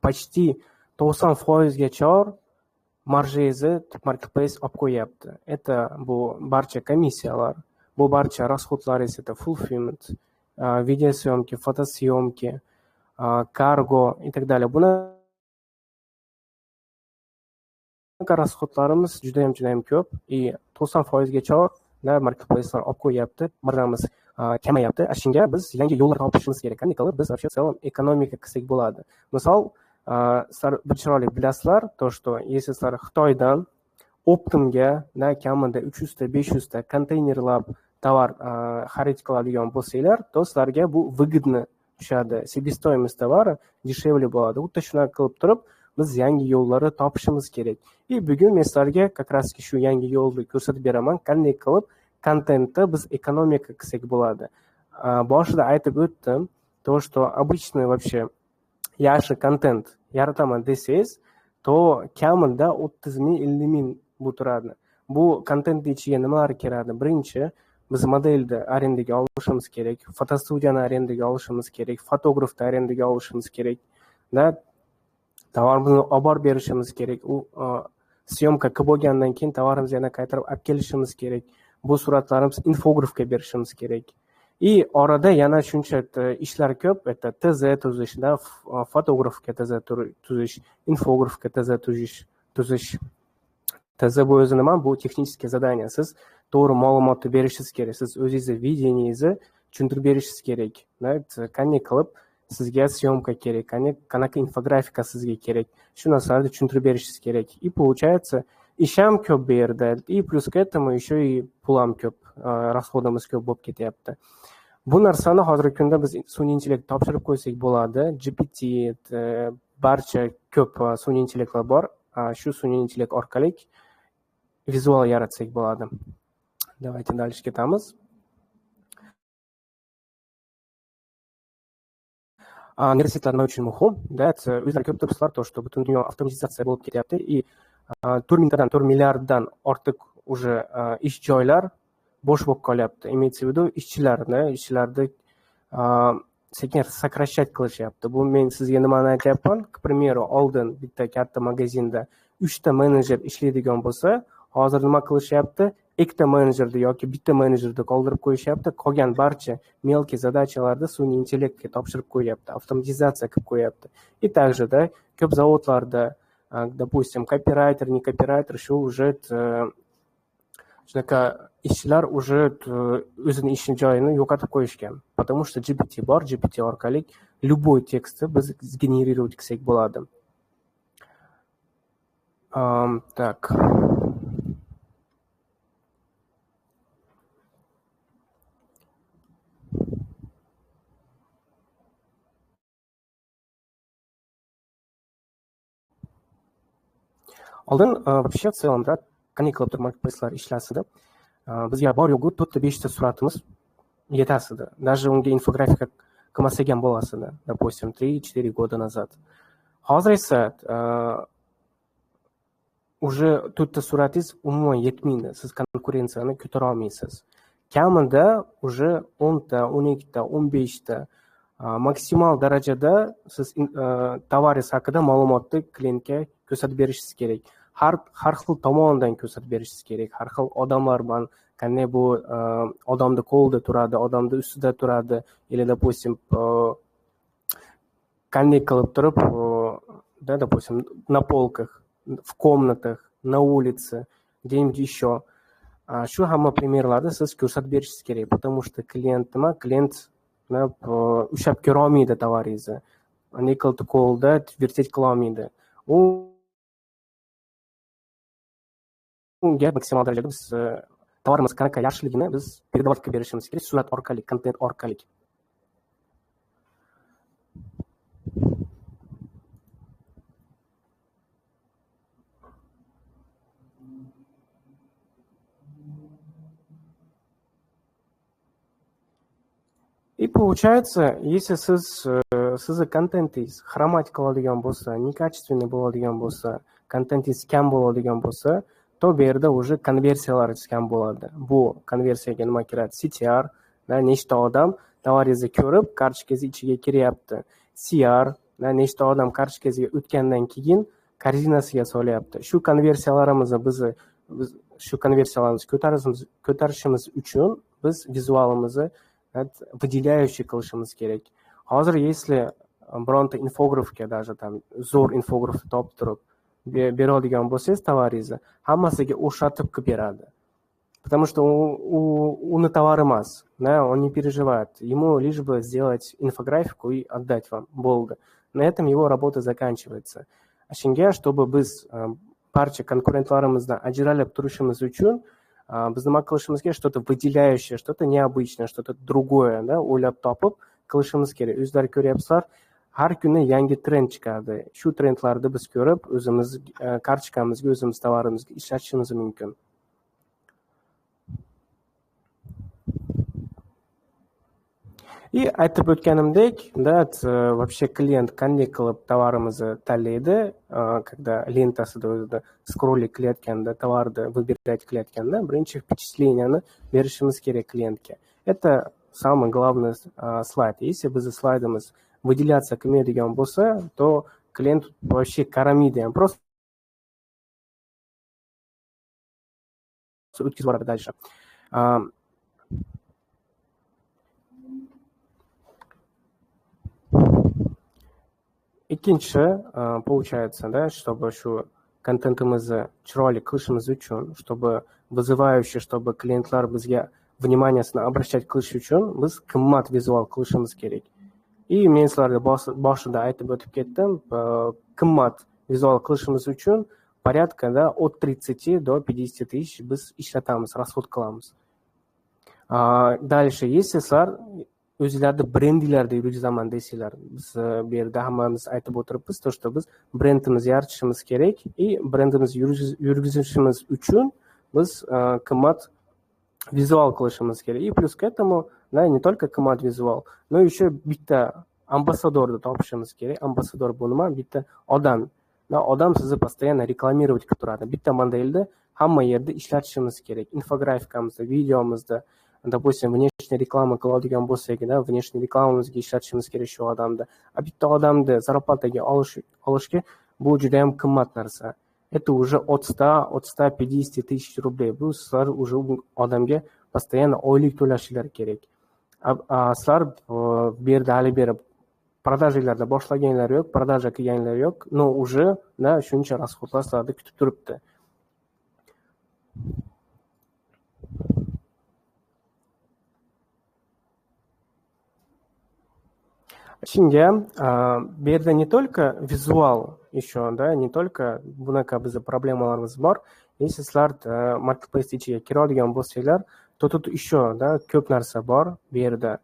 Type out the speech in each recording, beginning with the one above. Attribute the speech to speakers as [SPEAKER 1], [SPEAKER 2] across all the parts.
[SPEAKER 1] почти 90%gacha marjangizni marketplace olib qo'yapti. Bu barcha komissiyalar, bu barcha расходlar esa fulfillment, videosyomka, fotosyomka, kargo и так далее. Bunaqa расходlarimiz judayam ko'p. 90%gacha marketplacelar olib qo'yapti. Marjamiz kamayapti. Shunga biz yangi yo'llar topishimiz kerak. Qanday qilib biz вообще в целом ekonomika qilsak bo'ladi? Misol, sizlar bir chiroyli bilasizlar, то что если sizlar Xitoydan Optimga kamida 300 ta 500 ta konteynerlab tovar xarid qiladigan bo'lsanglar, то sizlarga bu выгодно tushadi. Себестоимость товара dешевле bo'ladi. Xuddi shunaqa qilib turib biz yangi yo'llarni topishimiz kerak. Bugun men sizlarga как раз shu yangi yo'lni ko'rsatib beraman. Qanday qilib kontentni biz ekonomika qilsak bo'ladi. Boshida aytib o'tdim, то что обычный вообще yaxshi kontent yarataman desangiz, to kamida 30 ming 50 ming bu turadi. Bu kontentni ichiga nimalar kiradi? Birinchi, biz modelni arendaga olishimiz kerak, fotostudiyani arendaga olishimiz kerak, fotografni arendaga olishimiz kerak, tovarimizni olib borib berishimiz kerak. U syomka qilib bo'lgandan keyin tovarimizni yana qaytarib olib kelishimiz kerak. Bu suratlarimiz infografga berishimiz kerak. Orada yana shuncha ishlar ko'p. TZ tuzish, fotografga TZ tuzish, infografga TZ tuzish. TZ bu o'zi nima? Bu texnik zadaniya. Siz to'g'ri ma'lumotni berishingiz kerak. Siz o'zingizni videongizni tushuntirib berishingiz kerak. Qanday qilib sizga syomka kerak, qanaqa infografika sizga kerak. Shu narsalarni tushuntirib berishingiz kerak. Получается, ish ham ko'p bu yerda. Plus к этому еще и pul ham ko'p, расходimiz ko'p bo'lib ketyapti. Bu narsani hozirgi kunda biz sun'iy intellekt topshirib qo'ysak bo'ladi. GPT, barcha ko'p sun'iy intellektlar bor. Shu sun'iy intellekt orqali vizual yaratsak bo'ladi. Давайте дальше ketamiz. Universitetlar nima uchun muhim? O'zlari ko'p turibsizlar, то что butun dunyo avtomatizatsiya bo'lib ketyapti. 4 milliarddan ortiq уже ish joylar bo'sh bo'lib qolyapti. Имеется в виду ishchilarni sekin сокращать qilishyapti. Bu men sizga nimani aytyapman? К примеру, oldin bitta katta magazinda 3 ta menejer ishlaydigan bo'lsa, hozir nima qilishyapti? Ikkita menejerni yoki bitta menejerni qoldirib qo'yishyapti. Qolgan barcha mелкие zaдаchalarni sun'iy intellektga topshirib qo'yapti, avtomatizatsiya qilib qo'yapti. И также ko'p zavodlarda, допустим, копирайтер, не копирайтер, shu уже shunaqa ishchilar уже o'zini ish joyini yo'qotib qo'yishgan. Потому что GPT bor, GPT orqali любой tekstni biz generировать qilsak bo'ladi. Так. Oldin вообще в целом qanday qilib marketplacelar ishlasida bizga bor yo'g'i 4-5 ta suratimiz yetasidi. Даже unga infografika qilmasak ham bo'lasidi. Допустим, 3-4 года назад. Hozir esa уже 4 ta suratingiz umuman yetmaydi. Siz konkurensiyani ko'tara olmaysiz. Kamida уже 10 ta, 12 ta, 15 ta maksimal darajada siz tovaringiz haqida ma'lumotni klientga ko'rsatib berishingiz kerak. Har xil tomondan ko'rsatib berishingiz kerak. Har xil odamlar bilan qanday bu odamni qo'lida turadi, odamni ustida turadi, или допустим qanday qilib turib, допустим, на полках, в комнатах, на улице, где-нибудь еще. Shu hamma primerlarni siz ko'rsatib berishingiz kerak, потому что klient ushlab ko'ra olmaydi tovaringizni. Qanday qilib qo'lda vertеть qila olmaydi. Unga maksimal darajada biz tovarimiz qanaqa yaxshiligini biz передавать qilib berishimiz kerak, surat orqali, kontent orqali. И получается, если sizni kontentingiz xromat qiladigan bo'lsa, nekачественный bo'ladigan bo'lsa, kontentingiz kam bo'ladigan bo'lsa, to bu yerda уже konversiyalar kam bo'ladi. Bu konversiyaga nima kiradi? CTR, nechta odam tovaringizni ko'rib, kartochkangiz ichiga kiryapti. CR, nechta odam kartochkasiga o'tgandan keyin korzinasiga solyapti. Shu konversiyalarimizni biz shu konversiyalarimizni ko'tarishimiz uchun biz vizualimizni выделяющий qilishimiz kerak. Hozir если bironta infografika, даже там zo'r infografik topib turib beradigan bo'lsangiz tovaringizni, hammasiga o'xshatib qilib beradi. Потому что uni tovar emas, он не переживает. Ему лишь бы сделать инфографику и отдать вам. Bo'ldi. На этом его работа заканчивается. Shunga, чтобы biz barcha konkurentlarimizdan ajralib turishimiz uchun biz nima qilishimiz kerak? Что-то выделяющее, что-то необычное, что-то другое, o'ylab topib qilishimiz kerak. O'zlari ko'ryapsizlar, har kuni yangi trend chiqadi. Shu trendlarni biz ko'rib, o'zimiz kartochkamizga, o'zimiz tovarimizga ishlatishimiz mumkin. И aytib o'tganimdek, вообще klient qanday qilib tovarimizni tanlaydi, когда lentasida o'zida scroll qilayotganda, tovarni выбирать qilayotganda, birinchi впечатленияni berishimiz kerak klientga. Это самый главный слайд. Если bizni slaydimiz выделяться qilmaydigan bo'lsa, то klient вообще qaramiydi, ham просто o'tkazib yuboradi дальше. Ikkinchi, получается, чтобы shu kontentimizni chiroyli qilishimiz uchun, чтобы вызывающий, чтобы klientlar bizga вниманиесini обращать qilish uchun biz qimmat vizual qilishimiz kerak. И men sizlarga boshida aytib o'tib ketdim, qimmat vizual qilishimiz uchun порядка от 30 до 50 тысяч biz ishlatamiz, расход qilamiz. Дальше, если sizlar o'zinglarni brendinglarda yurgizaman desanglar, biz bu yerda hammamiz aytib o'tiribmiz, то что biz brendimizni yaratishimiz kerak, и brendimizni yurgizishimiz uchun biz qimmat vizual qilishimiz kerak. И плюс к этому, не только qimmat vizual, но еще bitta ambasadorni topishimiz kerak. Ambasador bu nima? Bitta odam. Odam sizni постоянно reklamirovat qilib turadi. Bitta modelni hamma yerda ishlatishimiz kerak. Infografikamizda, videomizda, допустим, внешняя reklama qiladigan bo'lsak, внешняя reklamamizga ishlatishimiz kerak shu odamni. Bitta odamni зарплатаga olishga bu juda ham qimmat narsa. Это уже от 100-150 тысяч рублей. Bu sizlar уже odamga постоянно oylik to'lashinglar kerak. Sizlar bu yerda hali berib продажаlarda boshlaganlar yo'q, продажа qilganlar yo'q, но уже shuncha расходlar sizlarni kutib turibdi. Shunga bu yerda не только visual еще, не только bunaqa bizning problemalarimiz bor. Если sizlar marketplace ichiga kiradigan bo'lsanglar, то тут еще ko'p narsa bor bu yerda.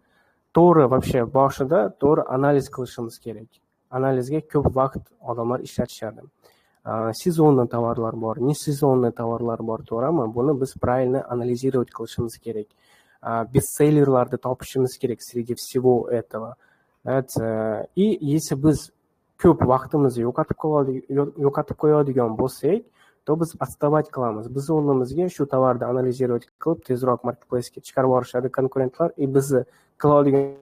[SPEAKER 1] To'g'ri, вообще boshida to'g'ri analiz qilishimiz kerak. Analizga ko'p vaqt odamlar ishlatishadi. Sezonniy tovarlar bor, не сезонный tovarlar bor, to'g'rimi? Buni biz правильно анализировать qilishimiz kerak. Bestsellerlarni topishimiz kerak среди всего этого. И если biz ko'p vaqtimizni yo'qotib qo'yadigan bo'lsak, то biz отставать qilamiz. Biz o'rnimizga shu tovarni analizировать qilib, tezroq marketplace'ga chiqarib yuborishadi konkurentlar, и bizni qiladigan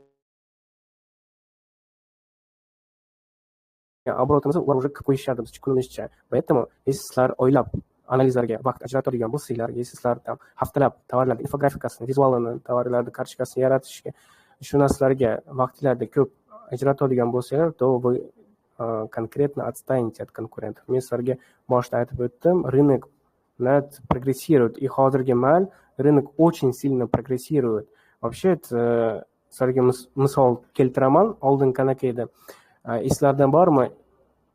[SPEAKER 1] оборотimizni ular уже qilib qo'yishadi biz kunimizcha. Поэтому если sizlar oylab analizlarga vaqt ajratadigan bo'lsanglar, если sizlar haftalab tovarlarning infografikasini, vizualini, tovarlarning kartochkasini yaratishga, shu narsalarga vaqtlarda ko'p ajratadigan bo'lsanglar, то вы конкретно отстанете от конкурентов. Men sizlarga boshda aytib o'tdim, рынок прогрессирует, и hozirgi mal рынок очень сильно прогрессирует. Вообще, sizlarga misol keltiraman, oldin qanaqa edi? Eslardan bormi?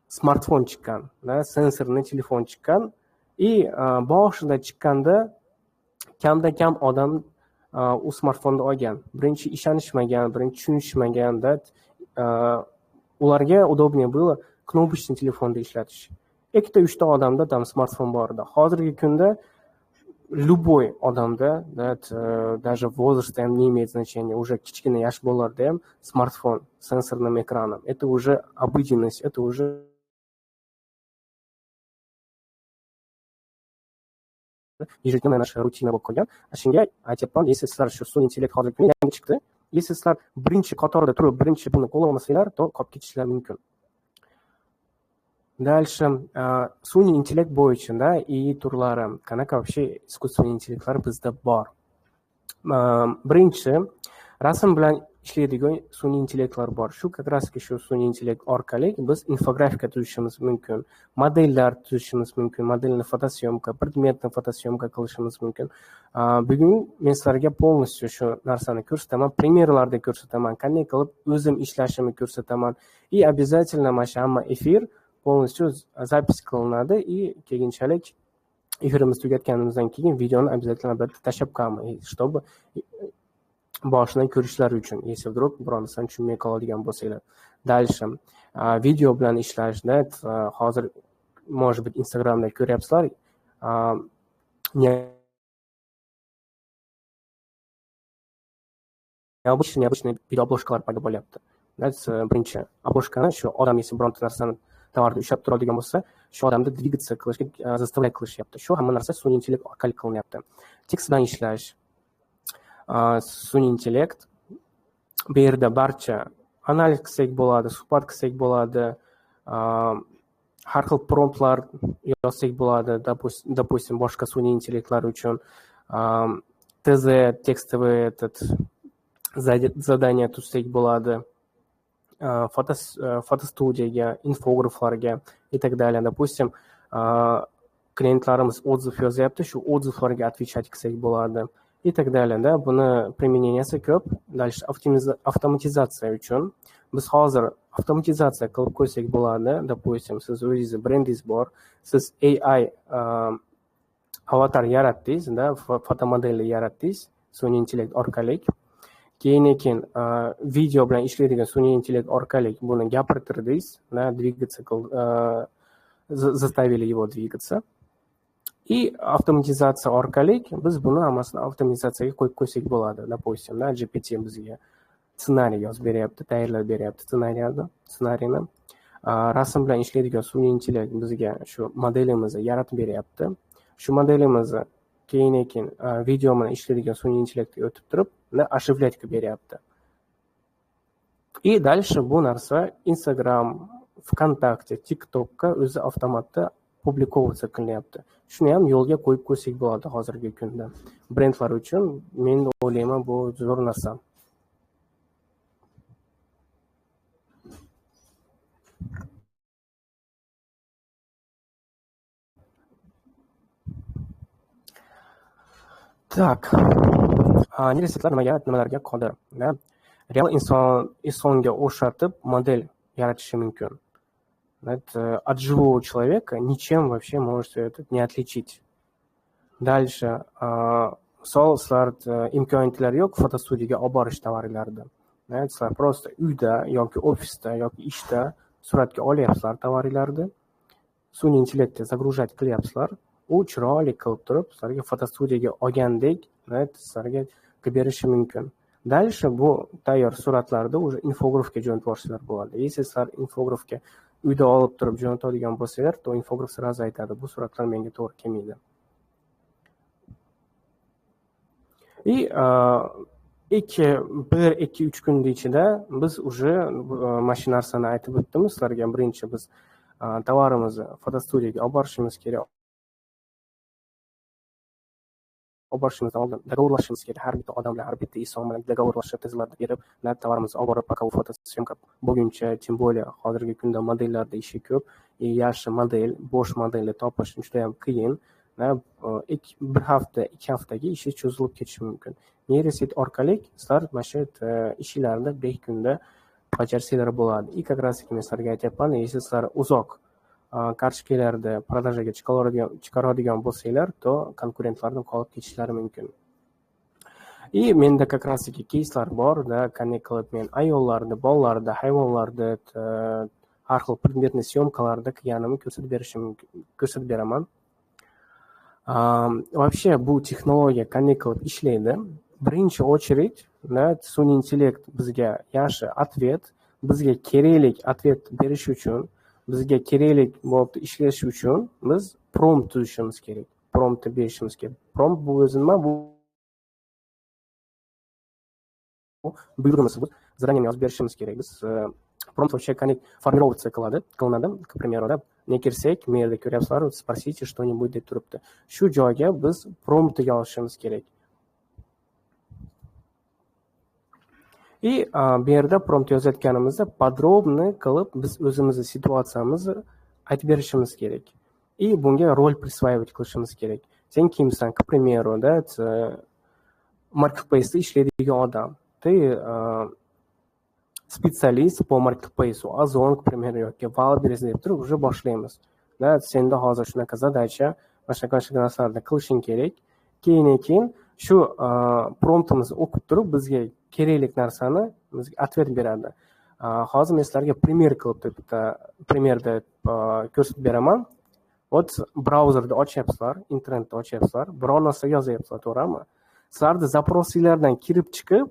[SPEAKER 1] Smartfon chiqqan, sensorli telefon chiqqan, и boshida chiqqanda kamdan kam odam u smartfonni olgan. Birinchi ishonishmagan, birinchi tushunishmagan, ularga удобнее было кнопочный telefonda ishlatish. Ikkita-uchta odamda tam smartfon bor edi. Hozirgi kunda любой odamda, даже возраст ham не имеет значения, уже kichkina yosh bolalarda ham smartfon с сенсорным экраном. Это уже обыденность, это уже ежедневная наша rutina bo'lib qolgan. Shunga aytyapman, если sizlar shu sun'iy intellekt hozirgi kunda yangi chiqdi, если sizlar birinchi qatorda turib, birinchi buni qo'lga olmasanglar, to qolib ketishlar mumkin. Дальше sun'iy intellekt bo'yicha AI turlari qanaqa вообще искусственный intellektlar bizda bor. Birinchi, rasm bilan ishlaydigan sun'iy intellektlar bor. Shu shu sun'iy intellekt orqali biz infografika tuzishimiz mumkin, modellar tuzishimiz mumkin, modelni fotosyomka, predmetni fotosyomka qilishimiz mumkin. Bugun men sizlarga полностью shu narsani ko'rsataman, primerlarda ko'rsataman, qanday qilib o'zim ishlashimni ko'rsataman. И обязательно mana shu hamma efir полностью запись qilinadi и keyinchalik efirimiz tugatganimizdan keyin videoni обязательно tashlab qo'yaman, чтобы boshidan ko'rishlari uchun, если вдруг biror narsani tushunmay qoladigan bo'lsanglar. Дальше video bilan ishlashda hozir может быть Instagramda ko'ryapsizlar, необычный videoobloshkalar paydo bo'lyapti. Birinchi obloshkani shu odam esa bironta narsani tovarni ushlab turadigan bo'lsa, shu odamni двигаться qilishga заставлять qilishyapti. Shu hamma narsa sun'iy intellekt orqali qilinyapti. Tekst bilan ishlash, sun'iy intellekt. Bu yerda barcha analiz qilsak bo'ladi, suhbat qilsak bo'ladi, har xil promptlar yozsak bo'ladi, допустим, boshqa sun'iy intellektlar uchun TZ, tekstoviy задание tuzsak bo'ladi, fotostudiyaga, infograflarga и так далее. Допустим, klientlarimiz отзыв yozyapti, shu отзывlarga отвечать qilsak bo'ladi и так далее. Buni примененияsi ko'p. Дальше avtomatizatsiya uchun biz hozir avtomatizatsiya qilib qo'ysak bo'ladi. Допустим, siz o'zingiz brendingiz bor, siz AI avatar yaratdingiz, fotomodelni yaratdingiz sun'iy intellekt orqali. Keyin video bilan ishlaydigan sun'iy intellekt orqali buni gapirtirdingiz, двигаться заставили его двигаться. И avtomatizatsiya orqali biz buni hammasini avtomatizatsiyaga qo'yib qo'ysak bo'ladi. Допустим, GPT bizga ssenariy yozib beryapti, tayyorlab beryapti ssenariyni. Rasm bilan ishlaydigan sun'iy intellekt bizga shu modelimizni yaratib beryapti. Shu modelimizni keyin video bilan ishlaydigan sun'iy intellektga o'tib turib, ошивлять qilib beryapti. И дальше bu narsa Instagram, VKontakte, TikTokka o'zi avtomatda publikovаться qilinyapti. Shuni ham yo'lga qo'yib qo'ysak bo'ladi hozirgi kunda. Brendlar uchun men o'ylayman bu zo'r narsa. Так. Universitetlar nimalarga qodir? Real insonga o'xshatib model yaratishi mumkin. От живого человека ничем вообще можете это не отличить. Дальше sizlar imkoniyatlari yo'q fotostudiyaga olib borish tovarlarni. Sizlar просто uyda yoki ofisda yoki ishda suratga olyapsizlar tovarlarni. Sun'iy intellektga загружать qilyapsizlar. U chiroyli qilib turib, sizlarga fotostudiyaga olgandek, sizlarga qilib berishi mumkin. Дальше bu tayyor suratlarda уже infografika jo'natib yuborishlar bo'ladi. Если sizlar infografika uyda olib turib jo'natadigan bo'lsanglar, to infograf sразу aytadi, bu suratlar menga to'g'ri kelmaydi. И 1-2-3 kun ichida biz уже mana shu narsani aytib o'tdimiz sizlarga. Birinchi biz tovarimizni fotostudiyaga olib borishimiz kerak. Olib borishimizdan oldin doговорlashimiz kerak. Har bitta odam bilan, har bitta inson bilan doговорlashib, tezlarda berib, tovarimizni olib borib, пока fotosyomka bo'lguncha, тем более hozirgi kunda modellarda ishi ko'p. Yaxshi model, bo'sh modelni topish juda ham qiyin. Bir hafta, 2 haftaga ishi cho'zilib ketishi mumkin. Neyroset orqali sizlar mana shu ishlarni 1 kunda bajarsanglar bo'ladi. И как раз men sizlarga aytyapman, если sizlar uzoq kartochkalarda продажаga chiqaradigan bo'lsanglar, to konkurentlardan qolib ketishlari mumkin. И menda как раз keyslar bor, qanday qilib men ayollarni, bolalarni, hayvonlarni har xil predmetni syomkalarda qilganimni ko'rsatib beraman. Вообще bu texnologiya qanday qilib ishlaydi? Birinchi очередь, sun'iy intellekt bizga yaxshi ответ, bizga kerakli ответ berish uchun, bizga kerakli bo'lib ishlash uchun biz prompt tuzishimiz kerak. Prompt berishimiz kerak. Prompt bu o'zi nima? Bu buyruqimiz, задание yozib berishimiz kerak. Biz prompt вообще qanday formirovаться qilinadi, к примеру, ne kirsak, men yerda ko'ryapsizlar, sпросите что-нибудь deb turibdi. Shu joyga biz promptga yozishimiz kerak. Bu yerda prompt yozayotganimizda podrobno qilib biz o'zimizni situatsiyamizni aytib berishimiz kerak. Bunga rol присваивать qilishimiz kerak. Sen kimsan? К примеру, marketplace'da ishlaydigan odam. Ты специалист по marketplace, Ozon, к примеру, yoki Wildberries deb turib уже boshlaymiz. Senda hozir shunaqa задача, boshqa narsalarni qilishing kerak. Keyin shu promptimizni o'qib turib bizga kerakli narsani bizga atvet beradi. Hozir men sizlarga primer qilib bitta primerda ko'rsatib beraman. Brauzerda ochyapsizlar, internetda ochyapsizlar, biror narsa yozyapsizlar, to'g'rimi? Sizlarni zaprosinglardan kirib chiqib,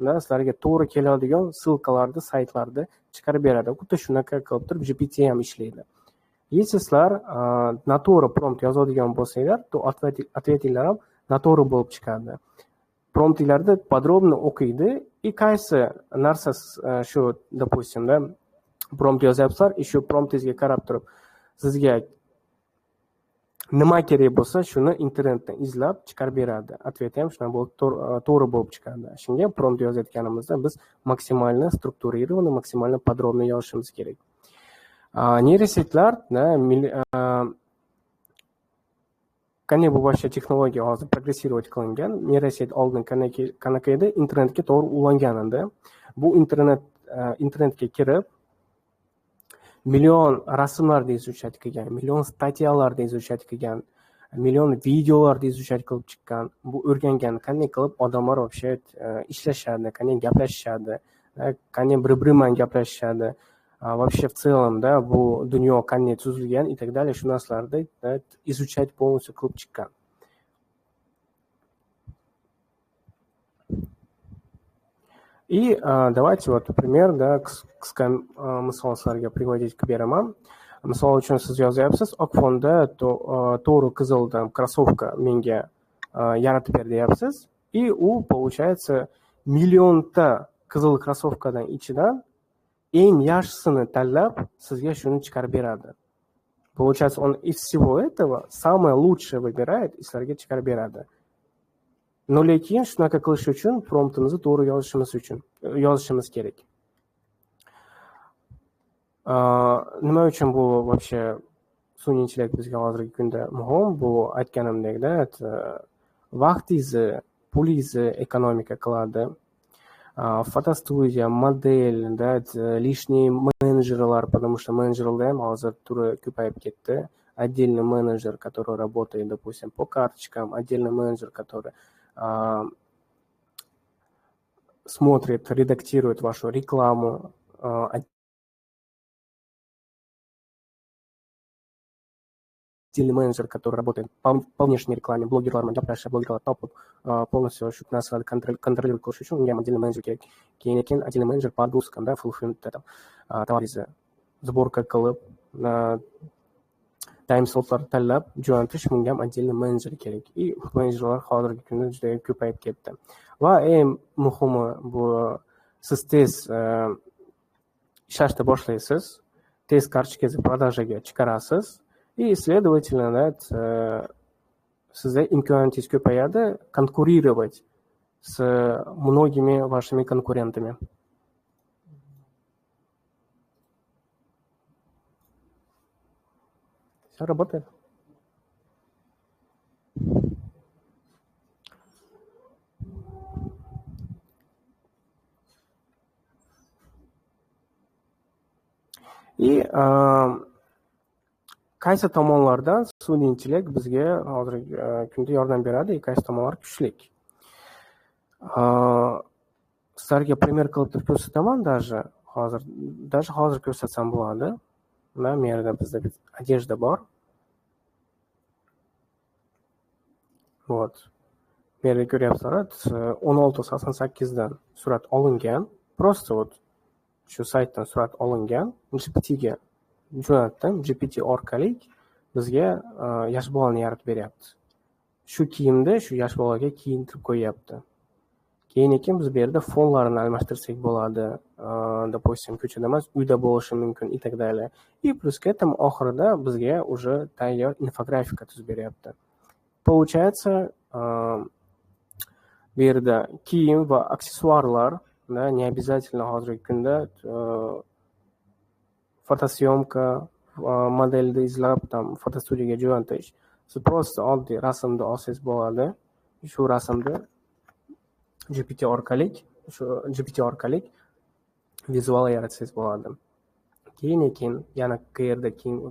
[SPEAKER 1] sizlarga to'g'ri keladigan ссылкаларni, saytlarni chiqarib beradi. Xuddi shunaqa qilib turib GPT ham ishlaydi. Если sizlar noto'g'ri prompt yozadigan bo'lsanglar, to ответinglar ham noto'g'ri bo'lib chiqadi. Promptlarni podrobno o'qiydi, qaysi narsa shu, допустим, prompt yozyapsizlar, shu promptingizga qarab turib sizga nima kerak bo'lsa, shuni internetdan izlab chiqarib beradi. Ответ ham shunday bo'lib to'g'ri bo'lib chiqadi. Shunga prompt yozayotganimizda biz maksimalni strukturировано, maksimalni podrobno yozishimiz kerak. Neyrosetlar, qanday bu boshqa texnologiya hozir progressировать qilingan. Neyroset oldin qanaqa edi? Internetga to'g'ri ulangan edi. Bu internetga kirib million rasmlarni izучать qilgan, million statyalarni izучать qilgan, million videolarni izучать qilib chiqqan. Bu o'rgangan qanday qilib odamlar вообще ishlashadi, qanday gaplashishadi, qanday bir-biri bilan gaplashishadi. Вообще в целом, bu dunyo qanday tuzilgan и так далее, shu narsalarni izучать полностью qilib chiqqan. Давайте например, qisqa misol sizlarga приводить qilib beraman. Misol uchun siz yozyapsiz, oq fonda to'g'ri qizildan krossovka menga yaratib ber deyapsiz. U получается millionta qizil krossovkadan ichidan eng yaxshisini tanlab sizga shuni chiqarib beradi. Получается, он из всего этого самое лучшее выбирает и sizlarga chiqarib beradi. Но lekin shunaqa qilish uchun promptimizni to'g'ri yozishimiz kerak. Nima uchun bu вообще sun'iy intellekt bizga hozirgi kunda muhim? Bu aytganimdek, vaqtingizni, pulingizni ekonomika qiladi. Fotostudiya, model, lishniy menedjerlar, потому что менеджерlarda ham hozir turi ko'payib ketdi. Отдельный менеджер, который работает, допустим, по карточкам, отдельный менеджер, который смотрит, редактирует вашу рекламу, отдельный менеджер, который работает по внешней рекламе, блогерлар, блогерлар полностью контролирует курс, отдельный менеджер, отдельный менеджер по отгрузкам, fulfillment, товаризы, сборка qilib, time-slotlar tanlab jo'natish, bunga ham отдельный menedjer kerak. Menedjerlar hozirgi kunda juda ko'payib ketdi. Va eng muhimi, bu siz tez ishlashni boshlaysiz, tez kartochkangizni продажаga chiqarasiz, следовательно, sizda imkoniyatingiz ko'payadi konkurировать с многими вашими конкурентами. Все работает. Qaysi tomonlardan sun'iy intellekt bizga hozirgi kunda yordam beradi, qaysi tomonlar kuchli? Sizlarga primer qilib turib ko'rsataman, даже hozir ko'rsatsam bo'ladi. Men yerda bizda одежда bor. Вот. Men yerda ko'ryapsizlar, 1688 dan surat olingan. Просто shu saytdan surat olingan, GPTga jo'natdim. GPT orqali bizga yosh bolani yaratib beryapti. Shu kiyimda shu yosh bolaga kiyintirib qo'yapti. Keyin biz bu yerda fonlarni almashtirsak bo'ladi. Допустим, ko'chada emas, uyda bo'lishi mumkin и так далее. И плюс к этому oxirida bizga уже tayyor infografika tuzib beryapti. Получается, bu yerda kiyim va aksessuarlar, не обязательно hozirgi kunda fotosyomka, modelni izlab, tam fotostudiyaga jo'natish. Siz просто oddiy rasmni olsangiz bo'ladi. Shu rasmni GPT orqali vizual yaratsangiz bo'ladi. Keyin yana qayerda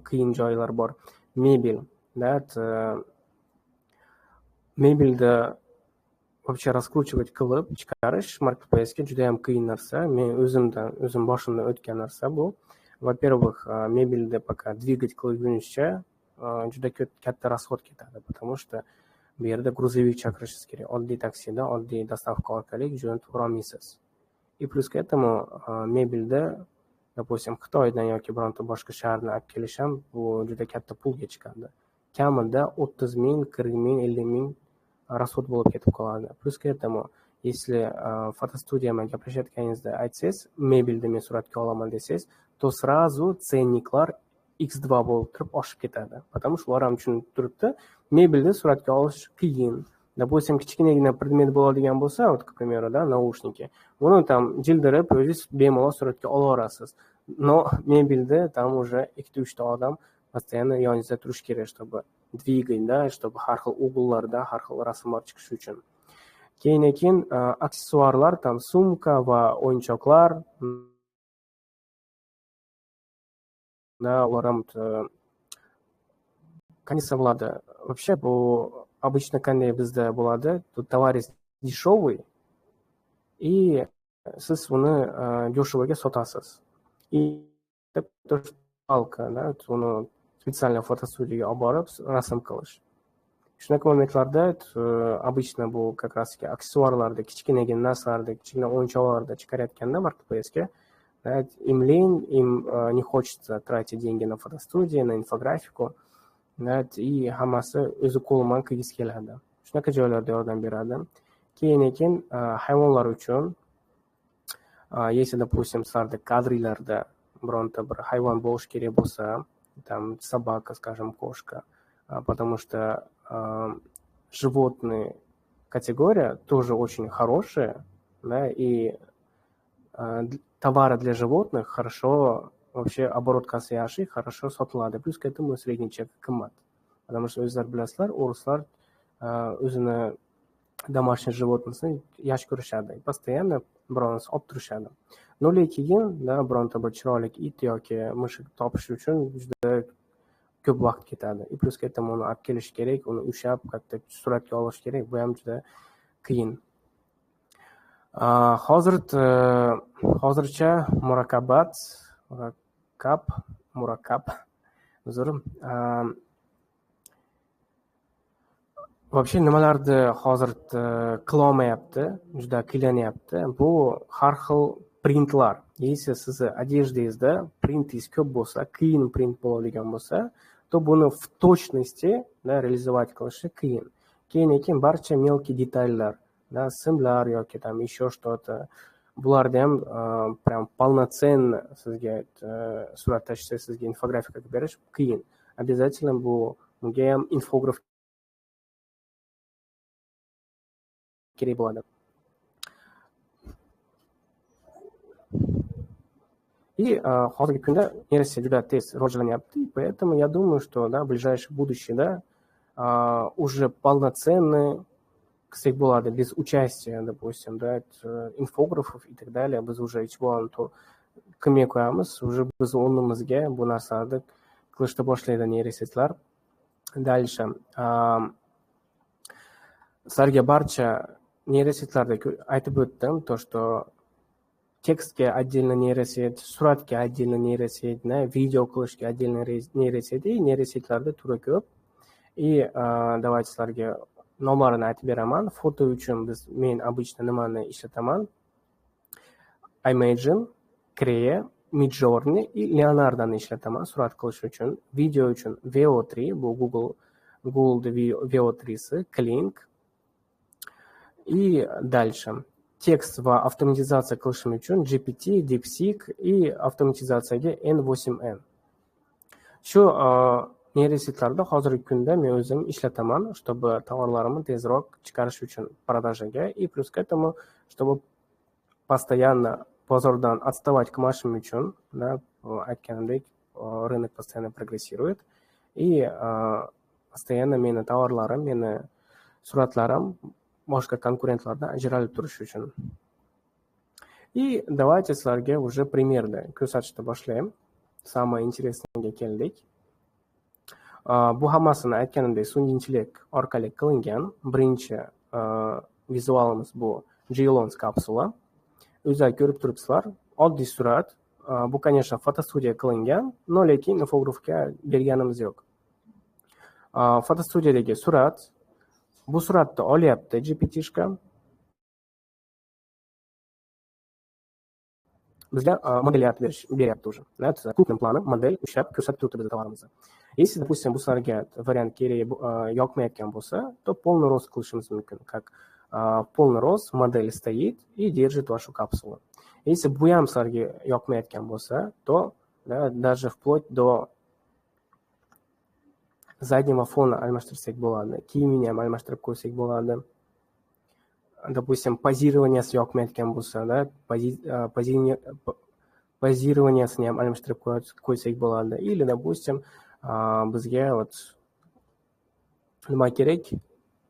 [SPEAKER 1] qiyin joylar bor. Mebel, mebelda вообще раскручивать qilib chiqarish marketplace'ga juda ham qiyin narsa. Men o'zim boshimdan o'tgan narsa bu. Во-первых, mebelda пока двигать qilguncha juda katta расход ketadi, потому что bu yerda грузовик chaqirishingiz kerak. Oddiy taksida, oddiy dostavka orqali jo'natib borolmaysiz. И плюс к этому mebelda, допустим, Xitoydan yoki bironta boshqa shahardan olib kelish ham bu juda katta pulga chiqadi. Kamida 30 ming, 40 ming, 50 ming расход bo'lib ketib qoladi. Плюс к этому, если fotostudiyaman gaplashayotganingizda aytsangiz, mebelda men suratga olaman desangiz, то сразу ценникlar x2 bo'lib turib oshib ketadi. Потому что ular ham tushunib turibdi, mebelda suratga olish qiyin. Допустим, kichkinagina predmet bo'ladigan bo'lsa, вот, к примеру, наушники, uni tam jildirib o'zingiz bemalol suratga olaverasiz. Но mebelda tam уже 2-3 ta odam постоянно yoningizda turish kerak, чтобы двигать, чтобы har xil ug'ullarda har xil rasmlar chiqishi uchun. Keyin aksessuarlar, tam sumka va o'yinchoqlar, ular ham qanday bo'ladi? Вообще bu обычно qanday bizda bo'ladi? Тут товарищ дешевый, и siz uni dешевоga sotasiz. И то что palka, uni специально fotostudiyaga olib borib rasm qilish. Shunaqa momentlarda обычно bu как раз aksessuarlarda, kichkinagina narsalarda, kichkina o'yinchoqlarda chiqarayotganda marketplace'ga им lень, им не хочется тратить деньги на фотостудии, на инфографику, и hammasi o'zi qo'lidan qilgisi keladi. Shunaqa joylarda yordam beradi. Keyin hayvonlar uchun, если, допустим, sizlarda kadrlarda bironta bir hayvon bo'lish kerak bo'lsa, там собака, скажем, кошка, потому что животные категория тоже очень хорошая, и товары для животных хорошо, вообще оборот kassa yaxshi, хорошо sotiladi. Plus к этому средний чек qimmat. Потому что o'zlar bilasizlar, o'rislar o'zini домашний животныйni yaxshi ko'rishadi. Постоянно bironasi olib turishadi. Но lekin, bironta bir chiroyli it yoki mushuk topish uchun juda ko'p vaqt ketadi. И plus к этому uni olib kelish kerak, uni ushlab katta suratga olish kerak. Bu ham juda qiyin. Hozircha murakkab вообще nimalarni hozir qilolmayapti, juda qiylanyapti. Bu har xil printlar. Если sizni одеждangizda printingiz ko'p bo'lsa, qiyin print bo'ladigan bo'lsa, то buni в точности realizovat qilishi qiyin. Keyin barcha mелкий detallar, simlar yoki там еще что-то, bularda ham прям полноценно sizga surat tashlasa, sizga infografika berish qiyin. Обязательно bunga ham infograf kerak bo'ladi. И hozirgi kunda neyroseyti juda tez rivojlanyapti, поэтому я думаю, что в ближайшем будущем уже полноценный qilsak bo'ladi, без участия, допустим, infografов и так далее. Biz уже hech bo'lmaganda qilmay qo'yamiz, уже biz o'rnimizga bu narsani qilishni boshlaydi neyrosetlar. Дальше sizlarga barcha neyrosetlarda aytib o'tdim, то что tekstga отдельно neyroset, suratga отдельно neyroset, video qilishga отдельно neyroset, и neyrosetlarda turi ko'p. И давайте sizlarga nomlarini aytib beraman. Foto uchun men обычно nimani ishlataman? Imagen, Crea, Midjourney и Leonardo'ni ishlataman surat qilish uchun. Video uchun VO3, bu Google VO3'si, Kling. И дальше. tekst va avtomatizatsiya qilishim uchun GPT, DeepSeek и avtomatizatsiyaga N8N. Shu neyrosetlarda hozirgi kunda men o'zim ishlataman, чтобы tovarlarimni tezroq chiqarish uchun продажаga и плюс к этому, чтобы постоянно bozordan отставать qilmashim uchun, да, aytganimdek, рынок постоянно прогрессирует и постоянно meni tovarlarim, meni suratlarim boshqa konkurentlardan ajralib turishi uchun. И давайте sizlarga уже примерda ko'rsatishni boshlayman. Самое интересное keldik. Bu hammasini aytganimdek sun'iy intellekt orqali qilingan. Birinchi vizualimiz bu J-Lens kapsula. O'zingizlar ko'rib turibsizlar, oddiy surat. Bu, конечно, fotostudiya qilingan, но lekin infografga berganimiz yo'q. Fotostudiyadagi surat, bu suratni olyapti GPT'shka. Bizga model yaratib beryapti уже. Krupным planim model ushlab ko'rsatib turibdi bizga tovarimizni. Если, допустим, bu sizlarga variant kerak yoqmayotgan bo'lsa, то полный рост qilishimiz mumkin. Как полный рост модель стоит и держит вашу капсулу. Если bu ham sizlarga yoqmayotgan bo'lsa, то даже вплоть до заднего фона almashtirsak bo'ladi. Kiyimni ham almashtirib qo'ysak bo'ladi. Допустим, позированияsi yoqmayotgan bo'lsa, да, позированиясini ham almashtirib qo'ysak bo'ladi. Или, допустим, bizga вот nima kerak?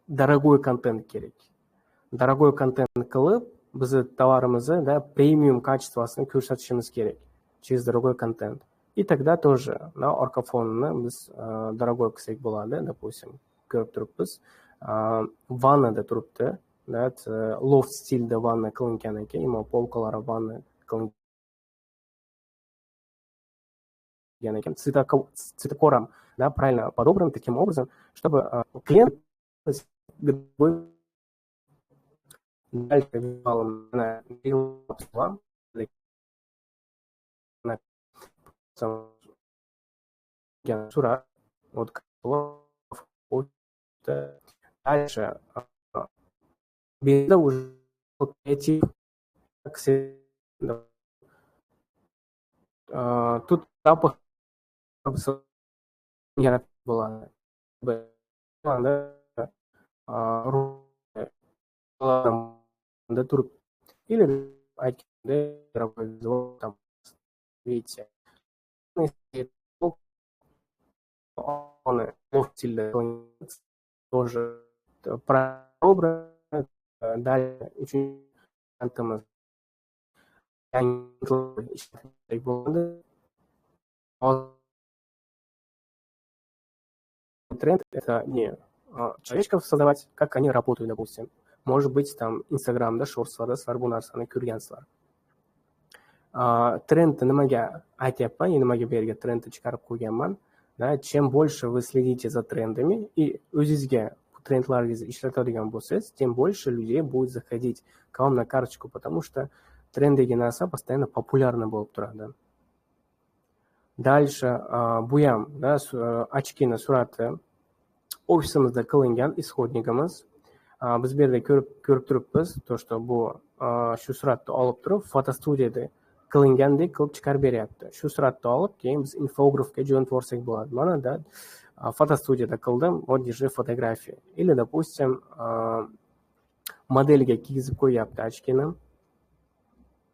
[SPEAKER 1] Дорогой контент kerak. Дорогой контент qilib, bizni tovarimizni, да, премиум качествосini ko'rsatishimiz kerak. Через дорогой контент. И тогда тоже, да, orqa fonini biz дорогой qilsak bo'ladi. Допустим, ko'rib turibmiz, vannada turibdi. Loft stilda vanna qilingan ekan, imo polkalari vanna qilingan ekan. Цветокором, да, правильно подобран таким образом, чтобы клиент дальше сура, вот дальше уже эти тут запах yaratib bo'ladi. Turib или aytganda там видите, он тоже прообраз. Далее очень тренд – это не человечков создавать, как они работают, допустим. Может быть, там Instagram, да, shortslarda sizlar bu narsani ko'rgansizlar. Trendni nimaga aytyapman, nimaga bu yerga trendni chiqarib qo'yganman. Чем больше вы следите за трендами и o'zingizga trendlaringizni ishlatadigan bo'lsangiz, тем больше людей будет заходить к вам на карточку, потому что trenddagi narsa постоянно популярно bo'lib turadi. Дальше bu ham, да, ochkini surati ofisimizda qilingan исходникimiz. Biz bu yerda ko'rib turibmiz, to что bu shu suratni olib turib fotostudiyada qilingandek qilib chiqarib beryapti. Shu suratni olib, keyin biz infografga jo'natib yuborsak bo'ladi. Mana da fotostudiyada qildim, вот держи фотографии. Или, допустим, modelga kiygizib qo'yapti ochkini.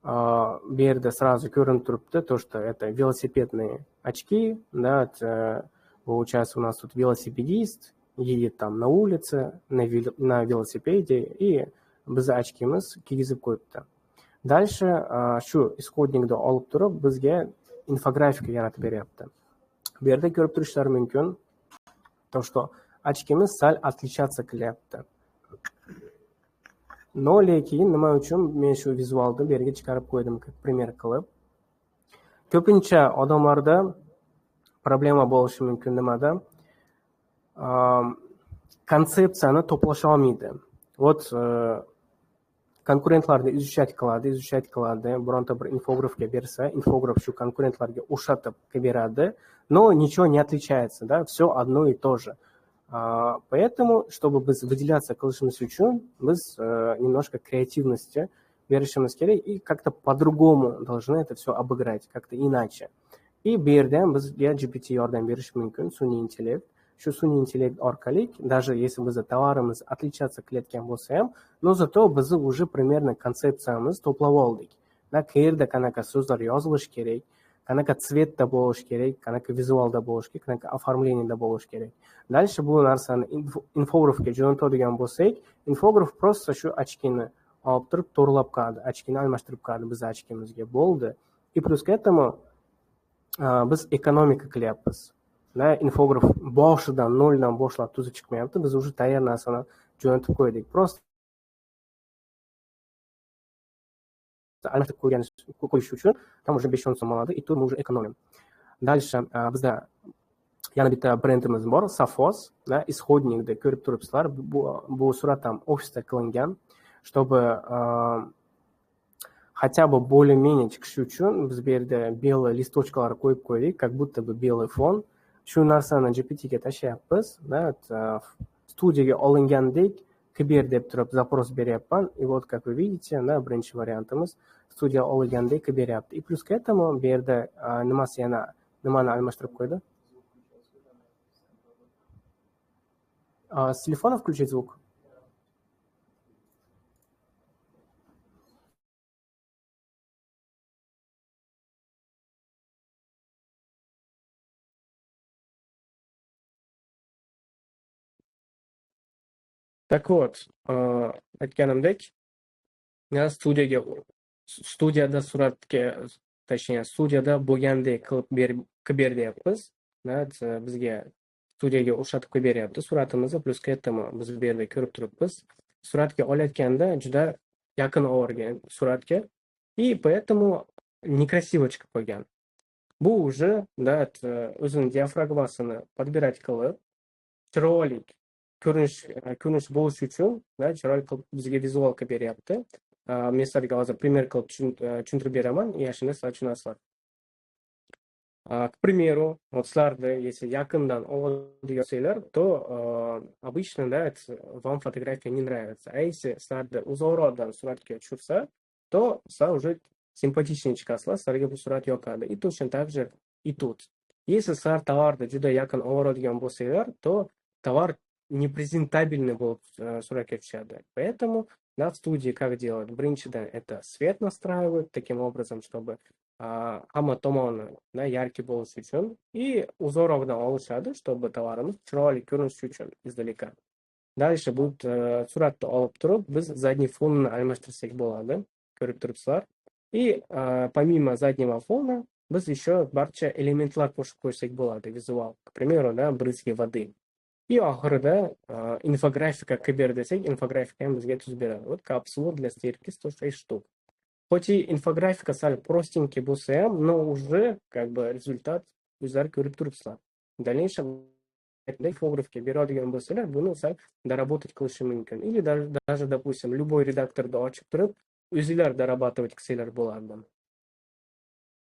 [SPEAKER 1] Bu yerda сразу ko'rinib turibdi, то что это велосипедные очки, да, сейчас у нас тут велосипедист едет там на улице, на велосипеде, и biz ochkimiz kiygizib qo'yibdi. Дальше shu исходникni olib turib, bizga infografika yaratib beryapti. Bu yerda ko'rib turishlari mumkin, то что ochkimiz sal отличаться qilyapti. Но lekin nima uchun men shu vizualni bu yerga chiqarib qo'ydim, пример qilib. Ko'pincha odamlarda problema bo'lishi mumkin nimada? Konsepsiyani to'plasha olmaydi. Вот konkurentlarni изучать qiladi, bironta bir infografga bersa, infograf shu konkurentlarga o'xshatib beradi, но ничего не отличается, да, все одно и то же. Поэтому, чтобы biz выделяться qilishimiz uchun, biz немножко kreativности berishimiz kerak и как-то по-другому должны это все обыграть, как-то иначе. И bu yerda ham bizga GPT yordam berishi mumkin, sun'iy intellekt. Shu sun'iy intellekt orqali, даже если bizni tovarimiz отличаться qilayotgan bo'lsa ham, но зато bizni уже примерно konsepsiyamiz to'plab oldik. Qayerda qanaqa so'zlar yozilishi kerak, qanaqa tsvetda bo'lishi kerak, qanaqa vizualda bo'lishi kerak, qanaqa оформленияda bo'lishi kerak. Дальше bu narsani infografga jo'natadigan bo'lsak, infograf просто shu ochkini olib turib to'g'rilab qo'yadi, ochkini almashtirib qo'yadi biz ochkimizga, bo'ldi. И плюс к этому biz ekonomika qilyapmiz. Infograf boshidan noldan boshlab tuzib chiqmayapti, biz уже tayyor narsani jo'natib qo'ydik. Просто almashtirib qo'yish uchun там уже 5 so'm oladi, и то мы уже экономим. Дальше bizda yana bitta brendimiz bor, Safos, исходникda ko'rib turibsizlar. Bu surat ham ofisda qilingan, чтобы хотя бы более-менее chiqishi uchun biz bu yerda белый listочкалар qo'yib qo'ydik, как будто бы белый fon. Shu narsani GPT-ga tashlayapmiz. Studiyaga olingandek Kber deb turib запрос beryapman. И вот как вы видите, birinchi variantimiz studiya olingandek beryapti. И плюс к этому bu yerda nimani almashtirib qo'ydi? С телефона включить звук? Так вот, aytganimdek, studiyada suratga, точнее, studiyada bo'lgandek qilib beryapmiz. Bizga studiyaga o'xshatib qilib beryapti suratimizni, plus к этому biz bu yerda ko'rib turibmiz. Suratga olayotganda juda yaqin olgan suratga, и поэтому некрасиво chiqib qolgan. Bu уже o'zini diafragmasini подбирать qilib, chiroyli ko'rinish bo'lishi uchun chiroyli qilib bizga vizualka beryapti. Men sizlarga hozir primer qilib tushuntirib beraman, yaxshini sizlar tushunasizlar. К примеру, вот sizlarni если yaqindan oladigan bo'lsanglar, то обычно вам фотография не нравится. А если sizlarni uzoqroqdan suratga tushirsa, то sizlar уже симпатичнее chiqasizlar, sizlarga bu surat yoqadi. И точно так же и тут. Если sizlar tovarni juda yaqin oladigan bo'lsanglar, то товар непрезентабельный bo'lib suratga tushadi. Поэтому в студии как делать? Birinchidan это свет настраивают таким образом, чтобы hamma tomoni яркий bo'lishi uchun, и uzoqroqdan olishadi, чтобы tovarimiz chiroyli ko'rinishi uchun izdaleka. Дальше bu suratni olib turib biz задний фонni almashtirsak bo'ladi, ko'rib turibsizlar. И помимо заднего фона biz еще barcha elementlar qo'shib qo'ysak bo'ladi, vizual. К примеру, брызги воды. И oxirida infografika Kber desak, infografika ham bizga tuzib beradi. Вот капсула для стирки 106 штук. Хоть и инфографика сal простенький bo'lsa ham, но уже как бы результат o'zlar ko'rib turibsizlar. В дальнейшем infografika beradigan bo'lsalar, buni sal доработать qilishi mumkin. Или даже допустим, любой редакторda ochib turib, o'zinglar дорабатывать qilsanglar bo'ladi.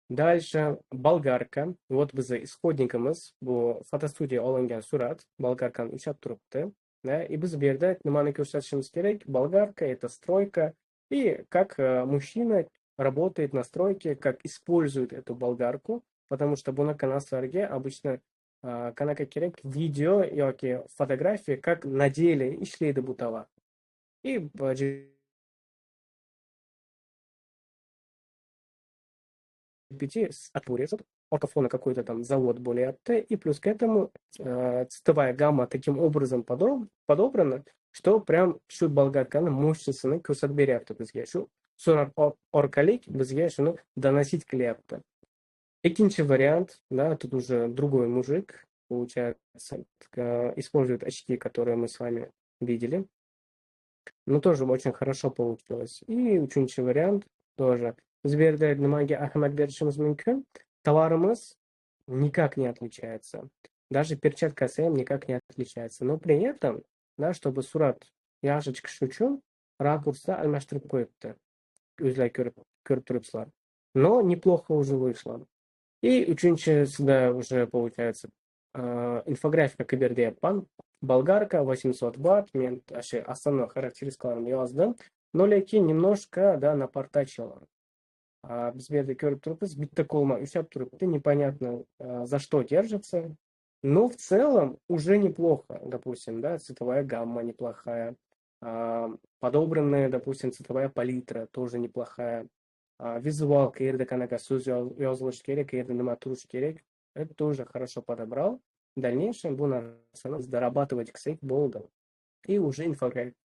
[SPEAKER 1] Дальше болгарка. Вот bizning исходникimiz, bu fotostudiya olingan surat, болгаркani ushlab turibdi. И biz bu yerda nimani ko'rsatishimiz kerak? Болгарка это стройка. И как мужчина работает на стройке, как использует эту болгарку, потому что bunaqa narsalarga обычно qanaqa kerak video yoki fotografiya, как на деле ishlaydi bu tovar. И отворится, orqa fona какой-то там завод bo'lyapti, и плюс к этому цветовая гамма таким образом подобрана, что прям shu болгаркani мощностini ko'rsatib beryapti bizga. Shu surat orqali bizga shuni доносить qilyapti. Ikkinchi вариант, тут уже другой мужик, получается, использует очки, которые мы с вами видели. Но тоже очень хорошо получилось. И uchinchi вариант тоже. Biz bu yerda nimaga ahamiyat berishimiz mumkin? Tovarimiz никак не отличается. Даже перчаткasi ham никак не отличается. Но при этом, чтобы surat yaxshi chiqishi uchun rakursda almashtirib qo'yibdi. O'zlar ko'rib turibsizlar. Но неплохо уже вышло. И uchinchisi уже получается infografika Kber deyapman. Болгарка 800 Вт. Men основной характеристикalarini yozdim. Но lekin немножко, да, напортачило. Biz bu yerda ko'rib turibmiz, bitta qo'lma ushlab turibdi, непонятно за что держится. Но в целом уже неплохо, допустим, да, цветовая гамма неплохая, подобранная, допустим, цветовая палитра тоже неплохая, визуал, qayerda qanaqa so'z yozilishi kerak, qayerda nima turishi kerak, это тоже хорошо подобрал. В дальнейшем bu narsani biz дорабатывать qilsak bo'ldi. И уже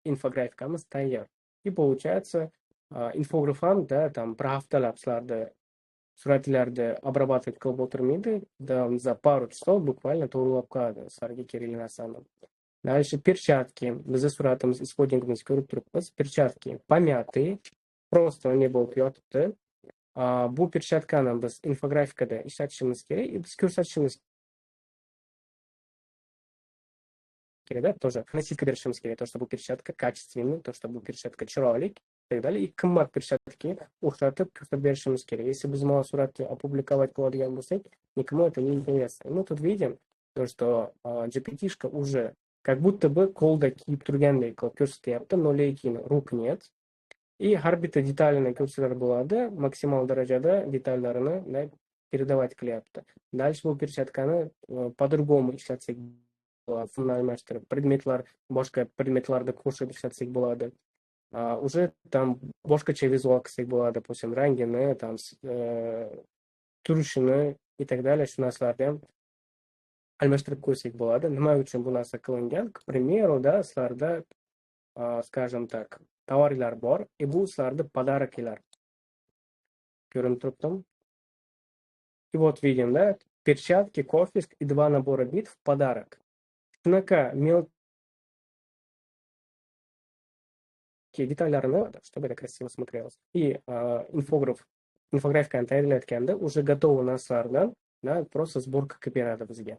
[SPEAKER 1] infografикamiz tayyor. И получается, infograf ham да, там bir haftalab sizlarni suratlarni обрабатывать qilib o'tirmaydi, да, за пару часов буквально to'g'rilab qo'yadi sizlarga kerakli narsani. Дальше перчатки. Bizni suratimiz исходникimiz ko'rib turibmiz. Перчатки помятые, просто не bo'lib yotibdi. Bu перчаткani biz infografikada ishlatishimiz kerak, и biz ko'rsatishimiz kerak, да, тоже носить berishimiz kerak, то, что bu перчатка качественный, то, что bu перчатка chiroyli, и так далее. И qimmat перчатки o'xshatib ko'rsatib berishimiz kerak. Если biz mana suratni опубликовать qiladigan bo'lsak, никому это не интересно. Мы тут видим то, что GPT-шка уже как будто бы qo'lda kiyib turgandek qilib ko'rsatyapti, но lekin ruк нет. И har bitta detalini ko'rsatib bo'ladi, maksimal darajada detallarini передавать qilyapti. Дальше bu перчаткani по-другому ishlatsak almashtirib, predmetlar, boshqa predmetlarni qo'shib ishlatsak bo'ladi. Уже там boshqacha vizual qilsak bo'ladi, допустим, rangini, там turishini и так далее, shu narsalarni ham almashtirib qo'ysak bo'ladi. Nima uchun bu narsa qilingan? К примеру, да, sizlarda, скажем так, tovarlar bor, и bu sizlarni подарокlar. Ko'rinib turibdimi? И вот видим, да, перчатки, кофе и 2 набора бит в подарок. Shunaqa mелкие detallarni, чтобы это красиво смотрелось. И infografikani tayyorlayotganda уже готовый narsalardan, да, просто сборка qilib beradi bizga.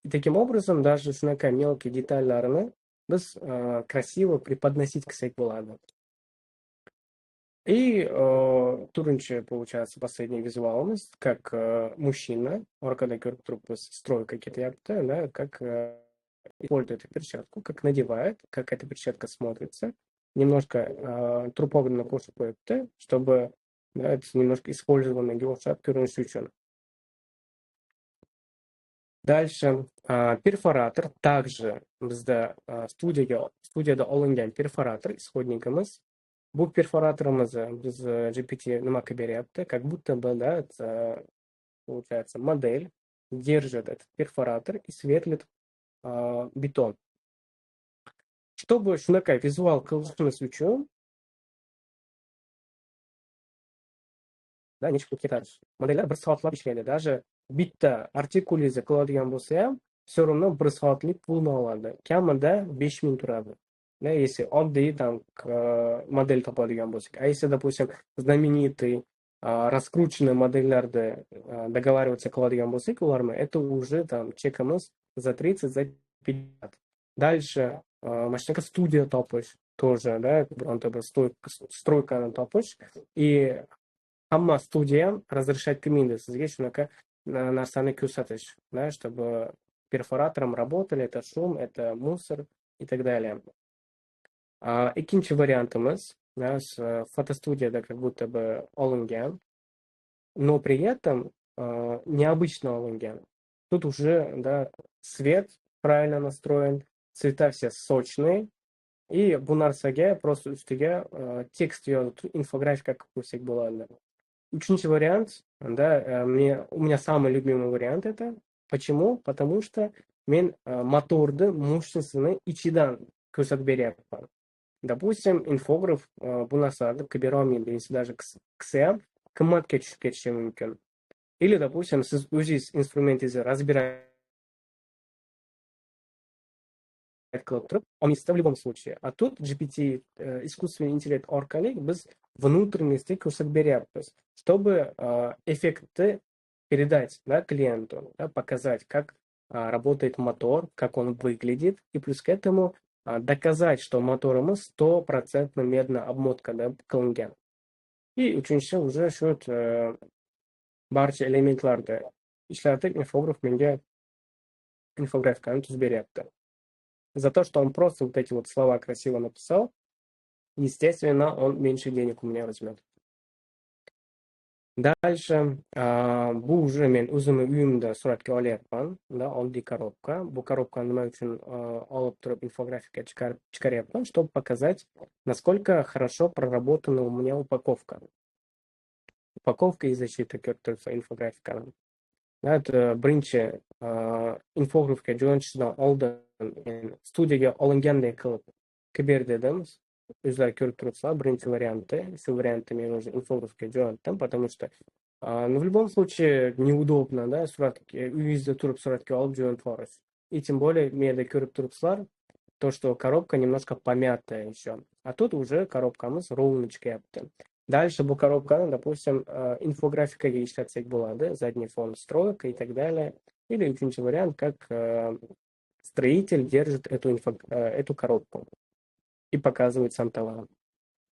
[SPEAKER 1] И таким образом даже shunaqa mелкие detallarni biz красиво преподносить qilsak bo'ladi. И turunchi, получается, последний визуалimiz, как мужчина, orqada ko'rib turibmiz, стройка ketyapti, да, как использует эту перчатку, как надевает, как эта перчатка смотрится. Немножко трупованно qo'shib qo'yibdi, чтобы, да, это немножко использованный o'xshab ko'rinishi uchun. Дальше перфоратор. Также bizda studiyada olingan perforator исходникimiz. Bu perforatorimizni biz GPT nima qilib beryapti? Как будто бы, да, это, получается, модель держит этот перфоратор и светлит бетон. Чтобы shunaqa vizual qilishimiz uchun, да, nechta ketadi. Modellar 1 soatlab ishlaydi. Даже bitta artikulingizni qiladigan bo'lsa ham, все равно 1 soatlik pulni oladi. Kamida 5000 turadi. Да, если oddiy там modelь topadigan bo'lsak. А если, допустим, знаменитый раскрученный modellarni договариваться qiladigan bo'lsak, ularni, это уже там chekimiz за 30, за 50. Дальше mashinaga studiya topish тоже, да, bironta bir stroykani topish. И hamma studiya ham разрешать qilmaydi sizga shunaqa narsani ko'rsatish, да, чтобы перфоратором работали, это шум, это мусор и так далее. Ikkinchi variantimiz, да, fotostudiyada как будто бы olingan, но при этом необычно olingan. Тут уже, да, свет правильно настроен, цвета все сочные, и bu narsaga просто ustiga tekst yozib, infografika qilib qo'ysak bo'ladi. Uchinchi вариант, да, у меня самый любимый вариант это. Почему? Потому что men motorni mощностini ichidan ko'rsatib beryapman. Допустим, infograf bu narsani qilib bera olmaydi, если даже qilsa ham qimmatga tushib ketishi mumkin. Или, допустим, siz o'zingiz instrumentingizni разбирать qilib turib olmaysizda в любом случае. А тут GPT, искусственный интеллект orqali biz внутренности ko'rsatib beryapmiz, чтобы эффекты передать, да, клиенту, да, показать, как работает мотор, как он выглядит, и плюс к этому доказать, что motorimiz 100% medna obmotkada qilingan. И uchinchisi уже shu barcha elementlarni ishlatib infograf menga infografikani tuzib beryapti. За то, что он просто вот эти вот слова красиво написал, естественно, он меньше денег у меня возьмет. Dальше, bu уже men o'zimni uyimda suratga olyapman, да, oddiy korobka. Bu korobkani nima uchun olib turib infografika chiqaryapman, чтобы показать, насколько хорошо проработана у меня упаковка. Упаковка и защита ko'rib turibsiz infografikani. Birinchi infografika jo'natishidan oldin studiyaga olingandek qilib qilib dedim. O'zlari ko'rib turibsizlar, birinchi varianti. Shu variantni men уже infografikaga jo'natdim, потому что ну, в любом случае неудобно, да, uyingizda turib suratga olib jo'natib yuborish. И тем более, bu yerda ko'rib turibsizlar, то, что коробка немножко помятая еще. А тут уже коробкamiz ровно chiqyapti. Дальше bu коробкani, допустим, infografikaga ishlatsak bo'ladi, задний фон стройка и так далее. Или uchinchi вариант, как строитель держит эту коробку и показывает сам товар.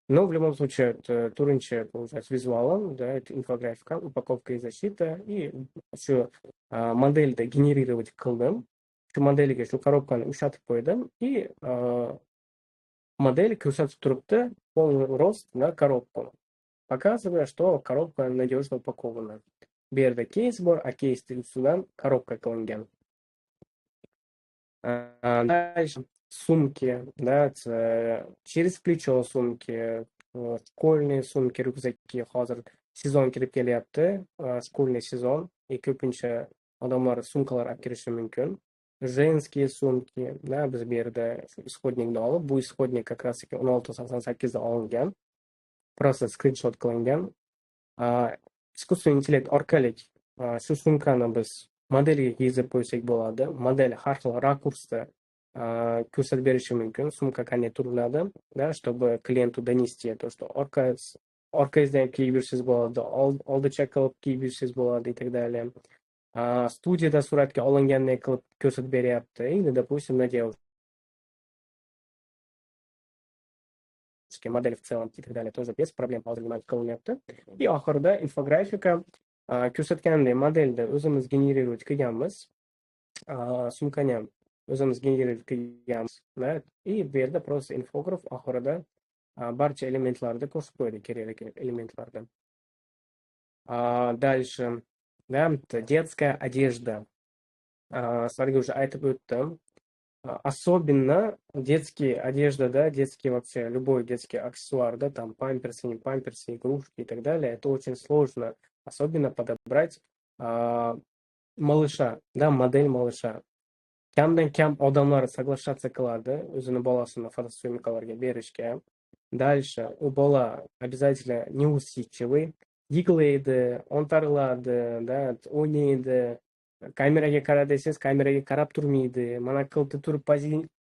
[SPEAKER 1] Но в любом случае, это туринче, получается, визуалом, да, это инфографика, упаковка и защита, и еще модельді генерировать qildim. Shu modeliga shu коробкani ushatib qo'ydim, и модель ko'rsatib turibdi полный рост на коробку, показывая, что коробка надежно упакована. Bu yerda кейс bor, а кейs ustidan коробка qilingan. Дальше сумки, да, через плечо sumки, школьные sumки, ryukzakki hozir sezon kirib kelyapti, школьный сезон, и ko'pincha odamlar sumkalar olib kirishi mumkin. Женские sumки, да, biz bu yerda исходникni olib, bu исходник как раз 1688 da olingan, просто скриншот qilingan. Искусственный intellekt orqali shu sumkani biz modeliga yezib qo'ysak bo'ladi. Model har xil rakursda ko'rsatib berishi mumkin. Sumka qanday turiladi, да, чтобы клиенту донести то, что orqangizdan kiyib yursangiz bo'ladi, oldicha qilib kiyib yursangiz bo'ladi и так далее. Studiyada suratga olingandek qilib ko'rsatib beryapti. Или, допустим, на девушке модель в целом и так далее тоже без проблем hozir qilinyapti. И oxirida infografika ko'rsatgandek modelda o'zimiz generировать qilganmiz. Sumkani ham o'zimiz generировать qilganmiz. И bu yerda просто infograf oxirida barcha elementlarni ko'rsatib qo'ydi, kerak elementlarni. Дальше, да, детская одежда. Sizlarga уже aytib o'tdim. Особенно детские одежда, да, детские вообще, любой детский аксессуар, да, там памперсы, не памперсы, игрушки и так далее, это очень сложно, особенно подобрать малыша, да, модель малыша. Kamdan-kam odamlar соглашаться qiladi o'zini bolasini fotosъемkalarga berishga. Дальше u bola обязательно неусидчивый, yig'laydi, ontariladi, да, o'ynaydi. Kameraga qara desangiz, kameraga qarab turmaydi. Mana qildi turib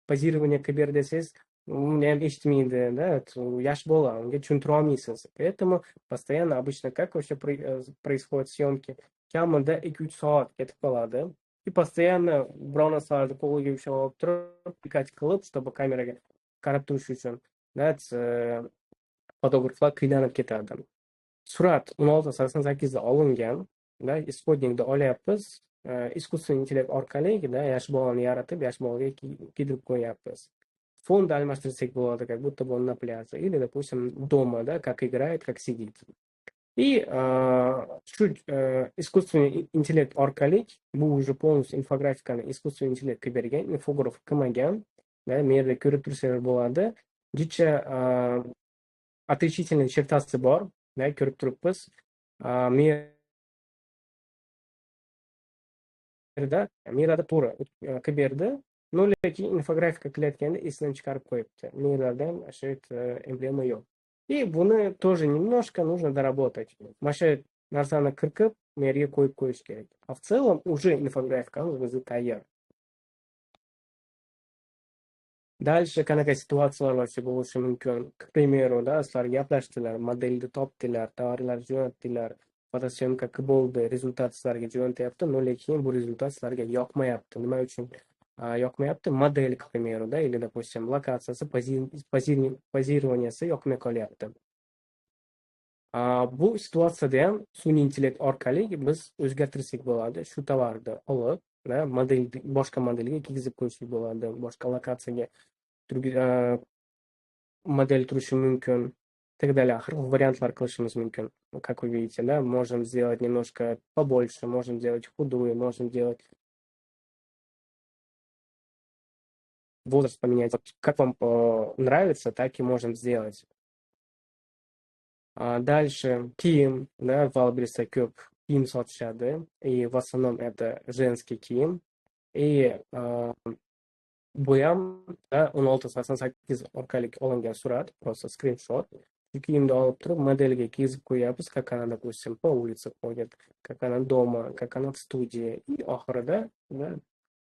[SPEAKER 1] pozирование qilib ber desangiz, uni ham eshitmaydi, да, yosh bola, unga tushuntira olmaysiz. Поэтому постоянно обычно как вообще происходят съемки? Kamida 2-3 soat ketib qoladi. И постоянно biror narsalarni qo'liga ushlab olib turib, diqqat qilib, чтобы kameraga qarab turish uchun, да, fotograflar qiynalib ketadi. Surat 1688 da olingan, да, исходникni olyapmiz. Искусственный intellekt orqali, да, yosh bolani yaratib, yosh bolaga kiydirib qo'yapmiz. Фонд almashtirsak bo'ladi, как будто бы он на пляже. Или, допустим, дома, да, как играет, как сидит. И искусственный intellekt orqali, bu уже полностью infografikani искусственный intellekt qilib bergan, infograf qilmagan, да, bu yerda ko'rib tursanglar bo'ladi. Jicha отличительный чертasi bor, да, ko'rib turibmiz. Merada to'g'ri qilib berdi, но lekin infografika qilayotganda esidan chiqarib qo'yibdi. Melardan shu emblema yo'q. И buni тоже немножко нужно доработать. Mana shu narsani qirqib, merga qo'yib qo'yish kerak. А в целом уже infografikamiz o'zi tayyor. Dальше qanaqa situatsiyalar вообще bo'lishi mumkin? К примеру, да, sizlar gaplashdilar, modelni topdilar, tovarlarni jo'natdilar, fotosiyomka qilib bo'ldi, rezultat sizlarga jo'natyapti, но lekin bu rezultat sizlarga yoqmayapti. Nima uchun yoqmayapti? Model, к примеру, да, или, допустим, lokatsiyasi, pozirovaniyasi yoqmay qolyapti. Bu situatsiyada ham sun'iy intellekt orqali biz o'zgartirsak bo'ladi. Shu tovarni olib, model boshqa modelga kiygizib qo'yishlik bo'ladi, boshqa lokatsiyaga модель turishi mumkin. И так далее. Har xil variantlar qilishimiz mumkin. Как вы видите, да, можем сделать немножко побольше, можем сделать худую, можем делать возраст поменять. Вот как вам нравится, так и можем сделать. Дальше киім, да, Валберес'te көп киім сатышады, и в основном это женский киім. И bo'yam да, 1688 orqali olingan surat, просто скриншот. Kiyimni olib turib, modeliga kiyizib qo'yapmiz, как она, допустим, по улице ходит, как она дома, как она в студии. И oxirida да,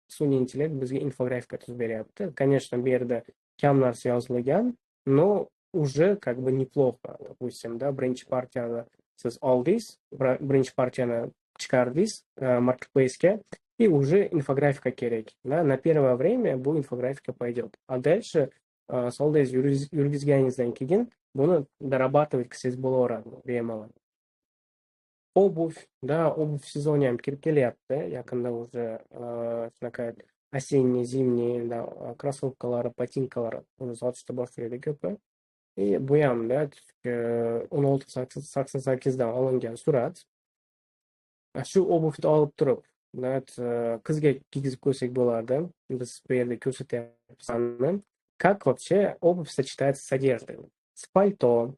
[SPEAKER 1] sun'iy intellekt bizga infografika tuzib beryapti. Конечно, bu yerda kam narsa yozilgan, но уже как бы неплохо. Допустим, да, birinchi partiyani siz oldingiz, birinchi partiyani chiqardingiz marketplace'ga, и уже инфографика kerak. Да, на первое время bu infografika пойдет. А дальше soldingiz yurgizganingizdan keyin buni дорабатывать qilsangiz bo'laveradi bemalol. Обувь, да, обувь в сезоне ham kirib kelyapti. Yaqinda уже shunaqa осенний, zimniy, да, krossovkalari, botinkalari uni sotishni boshlaydi ko'pi. И bu ham da 1688dan olingan surat. Shu obuvni olib turib, qizga kiygizib qo'ysak bo'ladi. Biz bu yerda ko'rsatyapmiz. Как вообще обувь сочетается с одеждой? С пальто,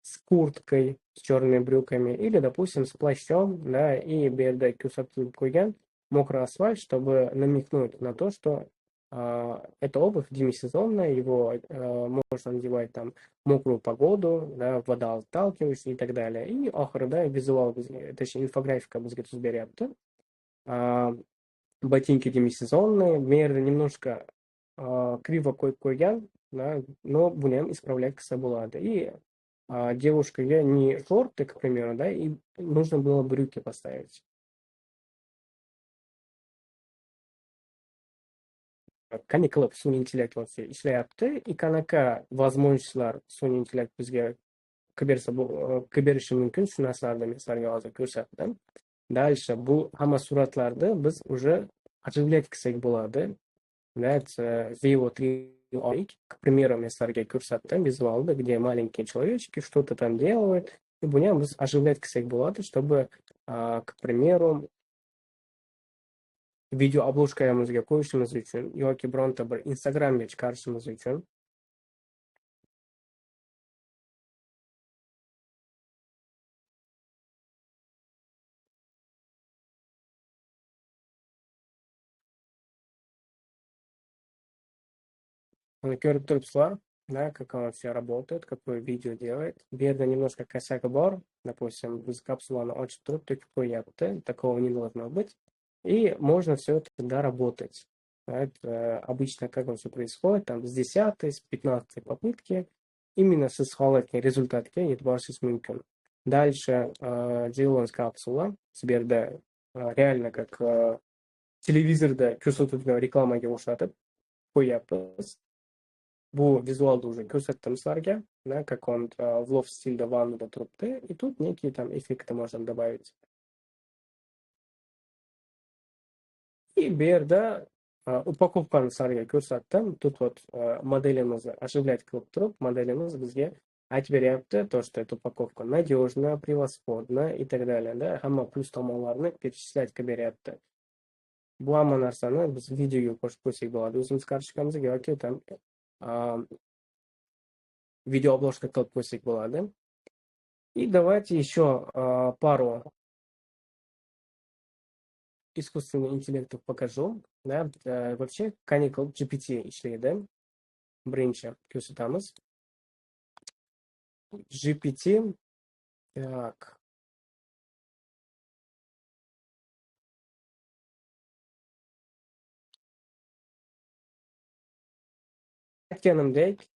[SPEAKER 1] с курткой, с черными брюками или, допустим, с плащом, да, и bu yerda ko'rsatib qo'ygan мокрый асфальт, чтобы намекнуть на то, что эта обувь демисезонная, его можно надевать там мокрую погоду, да, вода отталкивающая и так далее. И oxirida vizual, точнее, инфографика bizga tuzib beryapti. Ботинки демисезонные, bu yerda немножко криво qo'yib qo'ygan, да, но buni ham исправлять qilsa bo'ladi. И девушкаga не шорты, к примеру, да, и нужно было брюки поставить. Qanday qilib sun'iy intellekt ishlayapti, и qanaqa возможностьlar sun'iy intellekt bizga qilib berishi mumkin, shu narsalarni men sizlarga hozir ko'rsatdim. Дальше bu hamma suratlarni biz уже оживлять qilsak bo'ladi. VO 3 olik, к примеру, men sizlarga ko'rsatdim vizualda, где маленькие человечки что-то там делают. И buni ham biz оживлять qilsak bo'ladi, чтобы, к примеру, video obloshkamizga qo'yishimiz uchun yoki bironta bir Instagramga chiqarishimiz uchun ko'rib turibsizlar, да, как оно все работает, какое видео делает. Bu yerda немножко косяк bor. Допустим, biz kapsulani ochib turib to'kib qo'yyapti. Такого не должно быть. И можно все это доработать. Это обычно как все происходит, там с 10-й, с 15-й попытки именно siz xohlayotgan rezultatga yetib borishingiz mumkin. Дальше Jilon's kapsula bu yerda реально как televizorda ko'rsatilgan reklamaga o'xshatib qo'yyapmiz. Bu vizualda уже ko'rsatdim sizlarga, да, как он в loft-stilda vannada turibdi. И тут некие там эффекты можно добавить. И bu yerda upakovkani sizlarga ko'rsatdim. Тут вот modelimizni оживлять qilib turib, modelimiz bizga aytib beryapti, то, что эта упаковка надежна, превосходна и так далее, да, hamma plus tomonlarni перечислять qilib beryapti. Bu hamma narsani biz videoga qo'shib qo'ysak bo'ladi o'zimiz kartochkamizga yoki там video обложка qilib qo'ysak bo'ladi. И давайте еще пару искусственных интеллектов покажу. Да, вообще qanday qilib GPT ishlaydi. Birinchi ko'rsatamiz. GPT, так. Aytganimdek,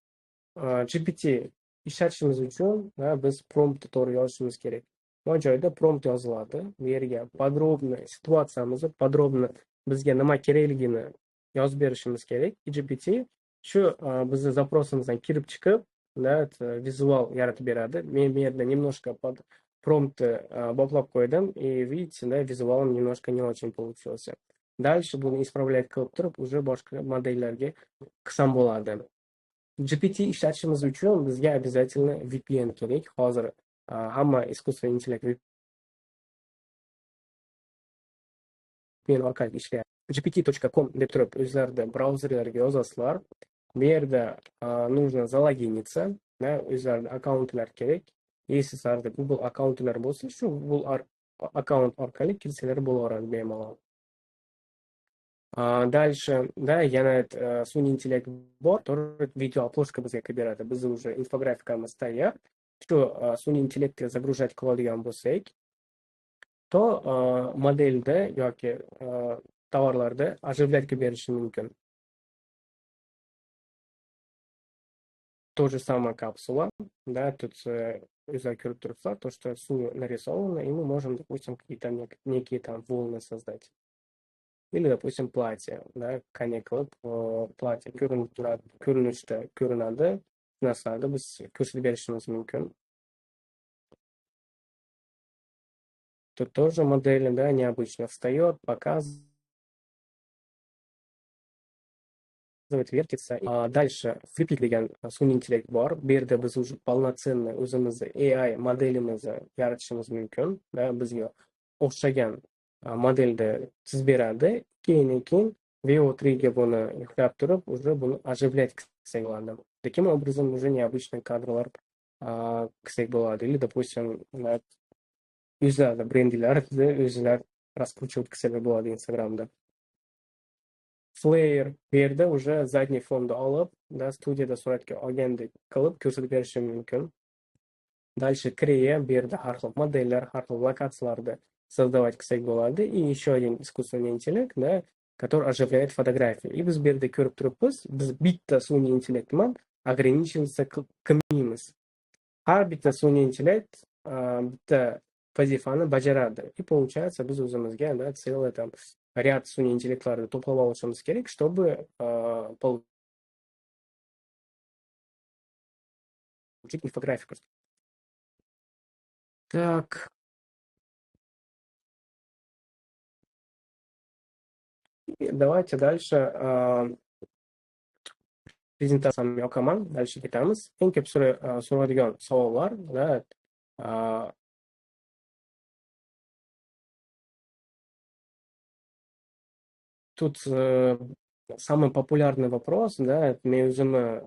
[SPEAKER 1] GPT ishlatishimiz uchun biz promptni to'g'ri yozishimiz kerak. Bu joyda prompt yoziladi. Bu yerga подробно situatsiyamizni, подробно bizga nima kerakligini yozib berishimiz kerak. GPT shu bizni zaprosimizdan kirib chiqib, vizual yaratib beradi. Men bu yerda немножко под promptni boplab qo'ydim, и видите, да, визуал немножко не очень получился. Дальше buni исправлять qilib turib, уже boshqa modellarga qilsam bo'ladi. GPT ishlatishimiz uchun bizga обязательно VPN kerak. Hozir hamma искусственный intellekt VPN orqali ishlayapti. gpt.com deb turib o'zlarida brauzerlarga yozasizlar. Bu yerda нужно залогиниться, o'zlarida akkauntlar kerak. Sizlarda Google akkauntlar bo'lsa, shu Google akkaunt orqali kirsalar bo'laveradi bemalol. Дальше, да, yana sun'iy intellekt bor, video obложка bizga qilib beradi. Biz уже infografikamiz tayyor. Shu sun'iy intellektga загружать qiladigan bo'lsak, to modelda yoki tovarlarda оживлять qilib berishi mumkin. То же самое капсула, да, тут из-за кюртурфа, то, что суе нарисовано, и мы можем, допустим, какие-то некие там волны создать. Или, допустим, платье, да, каникулы, платье ko'rinishda ko'rinadi, narsalarni biz ko'rsatib berishimiz mumkin. Тут тоже модель, да, необычно встает, показывает, вертится. Дальше Flipik degan sun'iy intellekt bor. Bu yerda biz уже полноценный o'zimizni AI modelimizni yaratishimiz mumkin. Bizga o'xshagan modelda chizib beradi. Keyin VO3 ga buni yuklab turib, уже buni оживлять qilsak bo'ladi. Таким образом уже необычный kadrlar qilsak bo'ladi. Или, допустим, yuzlarda brendlarni o'zlar раскручивать qilsalar bo'ladi Instagramda. Flare bu yerda уже задний fonni olib, studiyada suratga olgandek qilib ko'rsatib berishi mumkin. Дальше Krea bu yerda har xil modellar, har xil lokatsiyalarda создавать qilsak bo'ladi. И еще один искусственный интеллект, который оживляет фотографии. И biz bu yerda ko'rib turibmiz, biz bitta sun'iy intellekt bilan ограничиваться qilmaymiz. Har bitta sun'iy intellekt bitta vazifani bajaradi. И получается, biz o'zimizga целый там ряд sun'iy intellektlarni to'plab olishimiz kerak, чтобы получить инфографику. Так. И давайте дальше prezentatsiyani yoqaman. Dальше ketamiz. Eng ko'p so'raydigan savollar, тут самый популярный вопрос, men o'zimni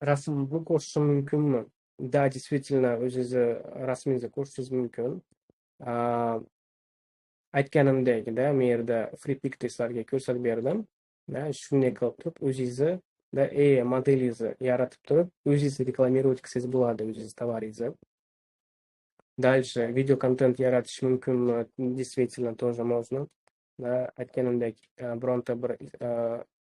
[SPEAKER 1] rasmimni ko'rishim mumkinmi? Да, действительно, o'zingizni rasmingizni ko'rishingiz mumkin. Aytganimdek, men yerda Flipik testlarga ko'rsatib berdim. Shunday qilib turib, o'zingizni modelingizni yaratib turib, o'zingiz reklamirovat qilsangiz bo'ladi, o'zingiz tovaringizni. Дальше видеоконтент yaratish mumkinmi? Действительно, тоже можно. Aytganimdek, bironta bir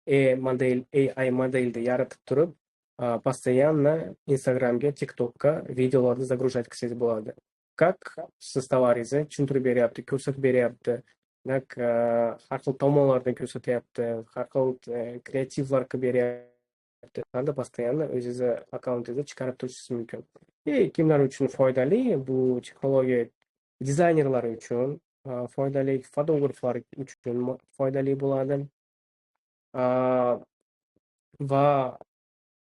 [SPEAKER 1] AI modelni yaratib turib, постоянно Instagramga, TikTokka videolarni загружать qilsangiz bo'ladi. Как siz tovaringizni tushuntirib beryapti, ko'rsatib beryapti, har xil tomonlardan ko'rsatyapti, har xil kreativlar qilib beryapti. Постоянно o'zingizni akkauntingizni chiqarib turishingiz mumkin. Kimlar uchun foydali? Bu texnologiya dizaynerlar uchun foydali, fotograflar uchun foydali bo'ladi. Va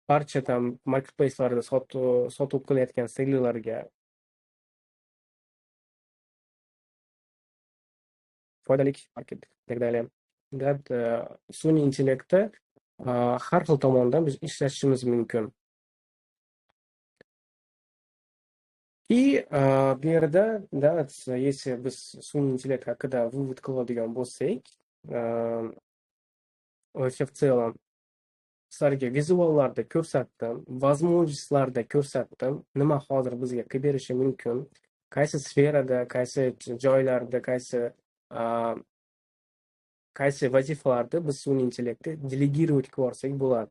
[SPEAKER 1] barcha tam marketplace'larda sotib qilayotgan sellerlarga foydali market так далее. Sun'iy intellektni har xil tomondan biz ishlatishimiz mumkin. И bu yerda, если biz sun'iy intellekt haqida vывод qiladigan bo'lsak, вообще в целом sizlarga vizuallarda ko'rsatdim, возможностьlarda ko'rsatdim, nima hozir bizga qilib berishi mumkin, qaysi sferada, qaysi joylarda, qaysi vazifalarda biz sun'iy intellektni delegировать qilib yuborsak bo'ladi.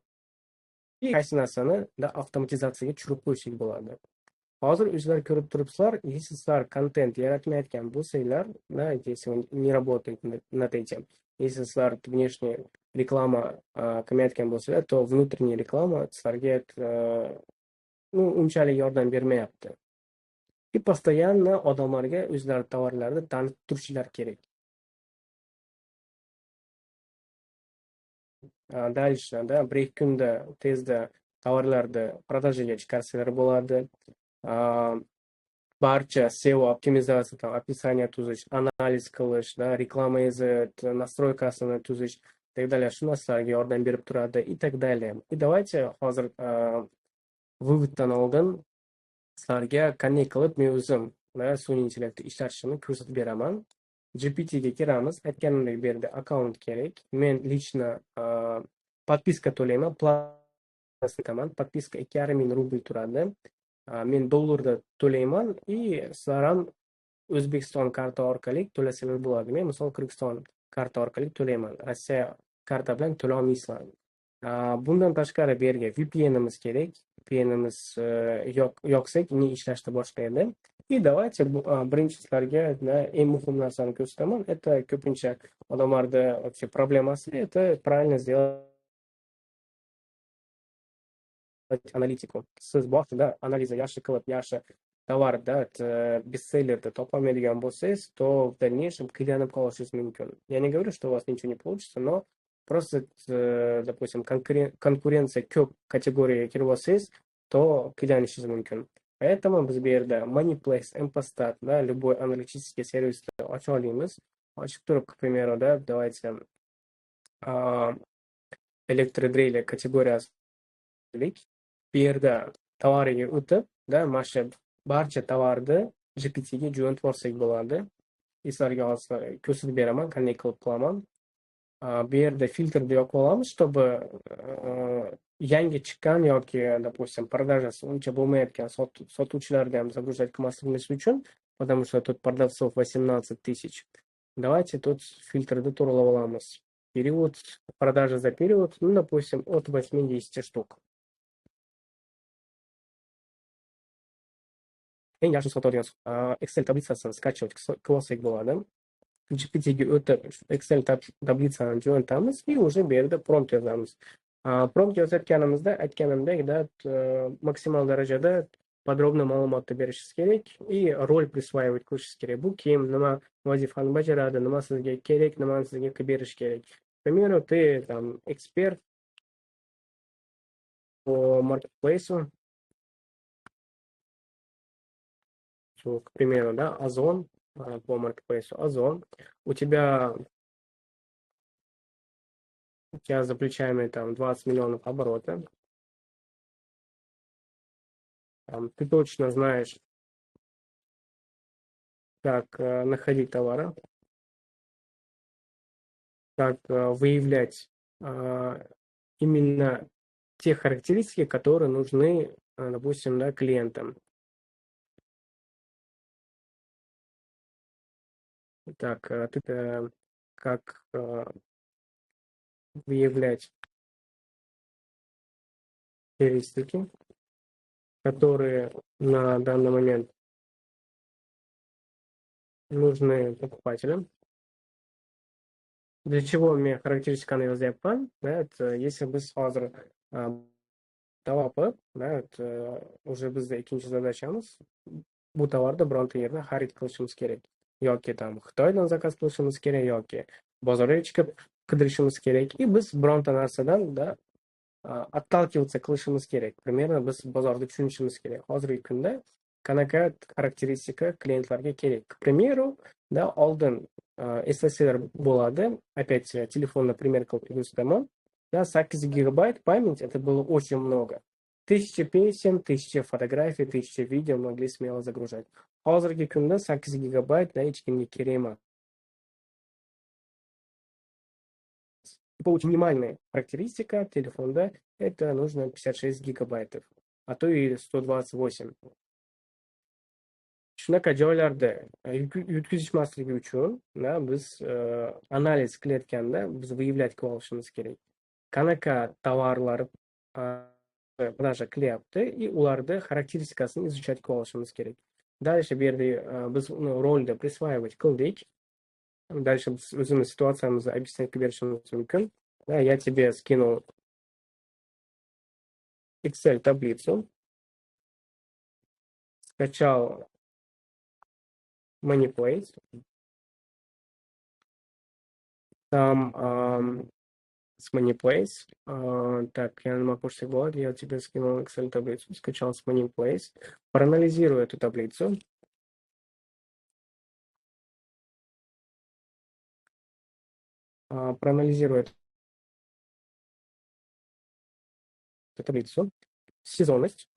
[SPEAKER 1] Qaysi narsani avtomatizatsiyaga tushirib qo'ysak bo'ladi. Hozir o'zlar ko'rib turibsizlar, если sizlar kontent yaratmayotgan bo'lsanglar, если вы не работаете над этим, если sizlar внешне reklama qilmayotgan bo'lsanglar, то внутренняя reklama sizlarga unchalik yordam bermayapti. И постоянно odamlarga o'zlari tovarlarini tanitib turishlar kerak. Dальше, да, bir-ikki kunda tezda tovarlarni продажаga chiqarsalar bo'ladi. Barcha SEO optimizatsiya, там, описание tuzish, analiz qilish, da, reklama yozib, настройкасini tuzish, и так далее. Shu narsalarga yordam berib turadi, и так далее. И давайте hozir vыводdan oldin sizlarga qanday qilib men o'zim sun'iy intellektni ishlatishimni ko'rsatib beraman. GPT ga kiramiz. Aytganimdek, bu yerda akkaunt kerak. Men lично подписка to'layman, plasman. Подписка 2,5 rubl turadi. Men dollarda to'layman и sizlar ham O'zbekiston karta orqali to'lasangiz bo'ladi. Men misol Qirg'iziston karta orqali to'layman. Rossiya karta bilan to'lay olmaysizlar. Bundan tashqari bu yerga VPN'imiz kerak. VPN'imiz yoqsak, ne ishlashni boshlaydi. И давайте birinchi sizlarga eng muhim narsani ko'rsataman. Это ko'pincha odamlarda вообще problemasi, это правильно сделать analitiku. Siz boshida analizni yaxshi qilib, yaxshi tovarda, bestsellerda topolmaydigan bo'lsangiz, то в дальнейшем qiynalib qolishingiz mumkin. Я не говорю, что у вас nичего не получится, но просто, допустим, konkurensiya ko'p kategoriyaga kirib olsangiz, то qiynalishingiz mumkin. Поэтому biz bu yerda Moneyplace, M-Postat, любой аналитический servisni ocha olamiz. Ochib turib, к примеру, давайте elektroдрели kategoriyasi bu yerda tovariga o'tib, mana shu barcha tovarni GPT ga jo'natib olsak bo'ladi. Sizlarga hozir ko'rsatib beraman, qanday qilib qilaman. Bu yerda filtrni yoqib olamiz, чтобы yangi chiqqan yoki, допустим, продажasi uncha bo'lmayotgan sotuvchilarni ham загружать qilmasligimiz uchun, потому что тут продавцов 18 тысяч. Давайте тут фильтрni to'g'rilab olamiz. Период, продажа за период, допустим, от 80 штук. Eng yaxshi sotadigan Excel tablicasini skачивать qilsak bo'ladi. GPT ga o'tib, Excel tablicasini jo'natamiz и уже bu yerda prompt yozamiz. Prompt yozayotganimizda aytganimdek, maksimal darajada подробно ma'lumotni berishingiz kerak и rol присваивать qilishingiz kerak. Bu kim, nima vazifani bajaradi, nima sizga kerak, nimani sizga qilib berish kerak. К примеру, ты там эксперт по маркетплейсу, к примеру, Озон, по маркетплейсу Озон, у тебя за плечами там 20 миллионов оборота, ты точно знаешь, как находить товары, как выявлять именно те характеристики, которые нужны, допустим, клиентам. Так, как выявлять характеристики, которые на данный момент нужны покупателям. Для чего мне характеристиканы yozyapman? Это если biz hozir topib, это уже bizda ikkinchi zadachamiz bu tovarni bironta yerda xarid qilishimiz kerak. Yoki там Xitoydan zakaz qilishimiz kerak, yoki bozorga chiqib qidirishimiz kerak. И biz bironta narsadan отталкиваться qilishimiz kerak. Примерно biz bozorda tushunishimiz kerak. Hozirgi kunda qanaqa xarakteristika klientlarga kerak. К примеру, oldin eslasanglar bo'ladi. Опять телефонный пример qilib ko'rsataman. 8 гигабайт память, это было очень много. 1000 песен, 1000 фотографий, 1000 видео могли смело загружать. Hozirgi kunda 8 gigabayt hech kimga kerak emas. Очень минимальная характеристика телефона, это нужно 56 гигабайтов, а то и 128. Shunaqa joylarda yutkazishmasligi uchun biz analiz qilayotganda biz выявлять qilib olishimiz kerak. Qanaqa tovarlar продажа qilyapti и ularni xarakteristikasini изучать qilib olishimiz kerak. Дальше bu yerda biz uni rolni присваивать qildik. Дальше biz o'zimiz situatsiyamizni объяснять qilib berishimiz mumkin. Я тебе скинул Excel таблицу, скачал Moneyplace, там с Moneyplace. Так, я на почте была, я тебе скинул Excel таблицу, скачал с Moneyplace. Проанализирую эту таблицу. Проанализирую эту таблицу. Сезонность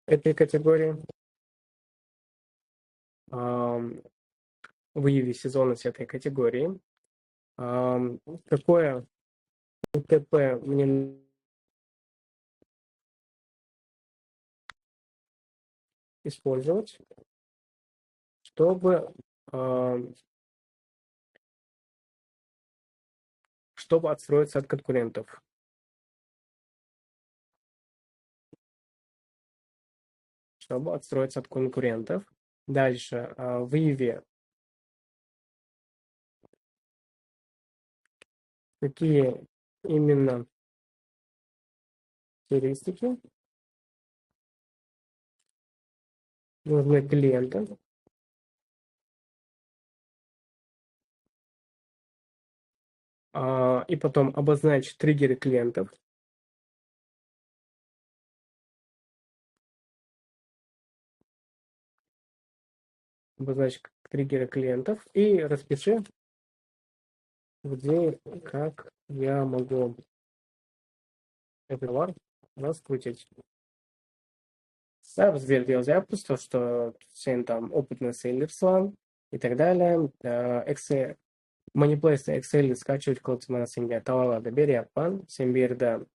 [SPEAKER 1] этой категории. Выяви сезонность этой категории. Какое УТП мне использовать, чтобы отстроиться от конкурентов. Чтобы отстроиться от конкурентов. Дальше выяви, какие именно характеристики нужны клиентам. И потом обозначь триггеры клиентов. Обозначь триггеры клиентов и распиши, где, как я могу этот товар раскрутить. Да, разделил запуск, то, что sen там опытный селлерство и так далее. Excel, Moneyplace Excel скачивать колл-цена товара берияппан, sen bu yerda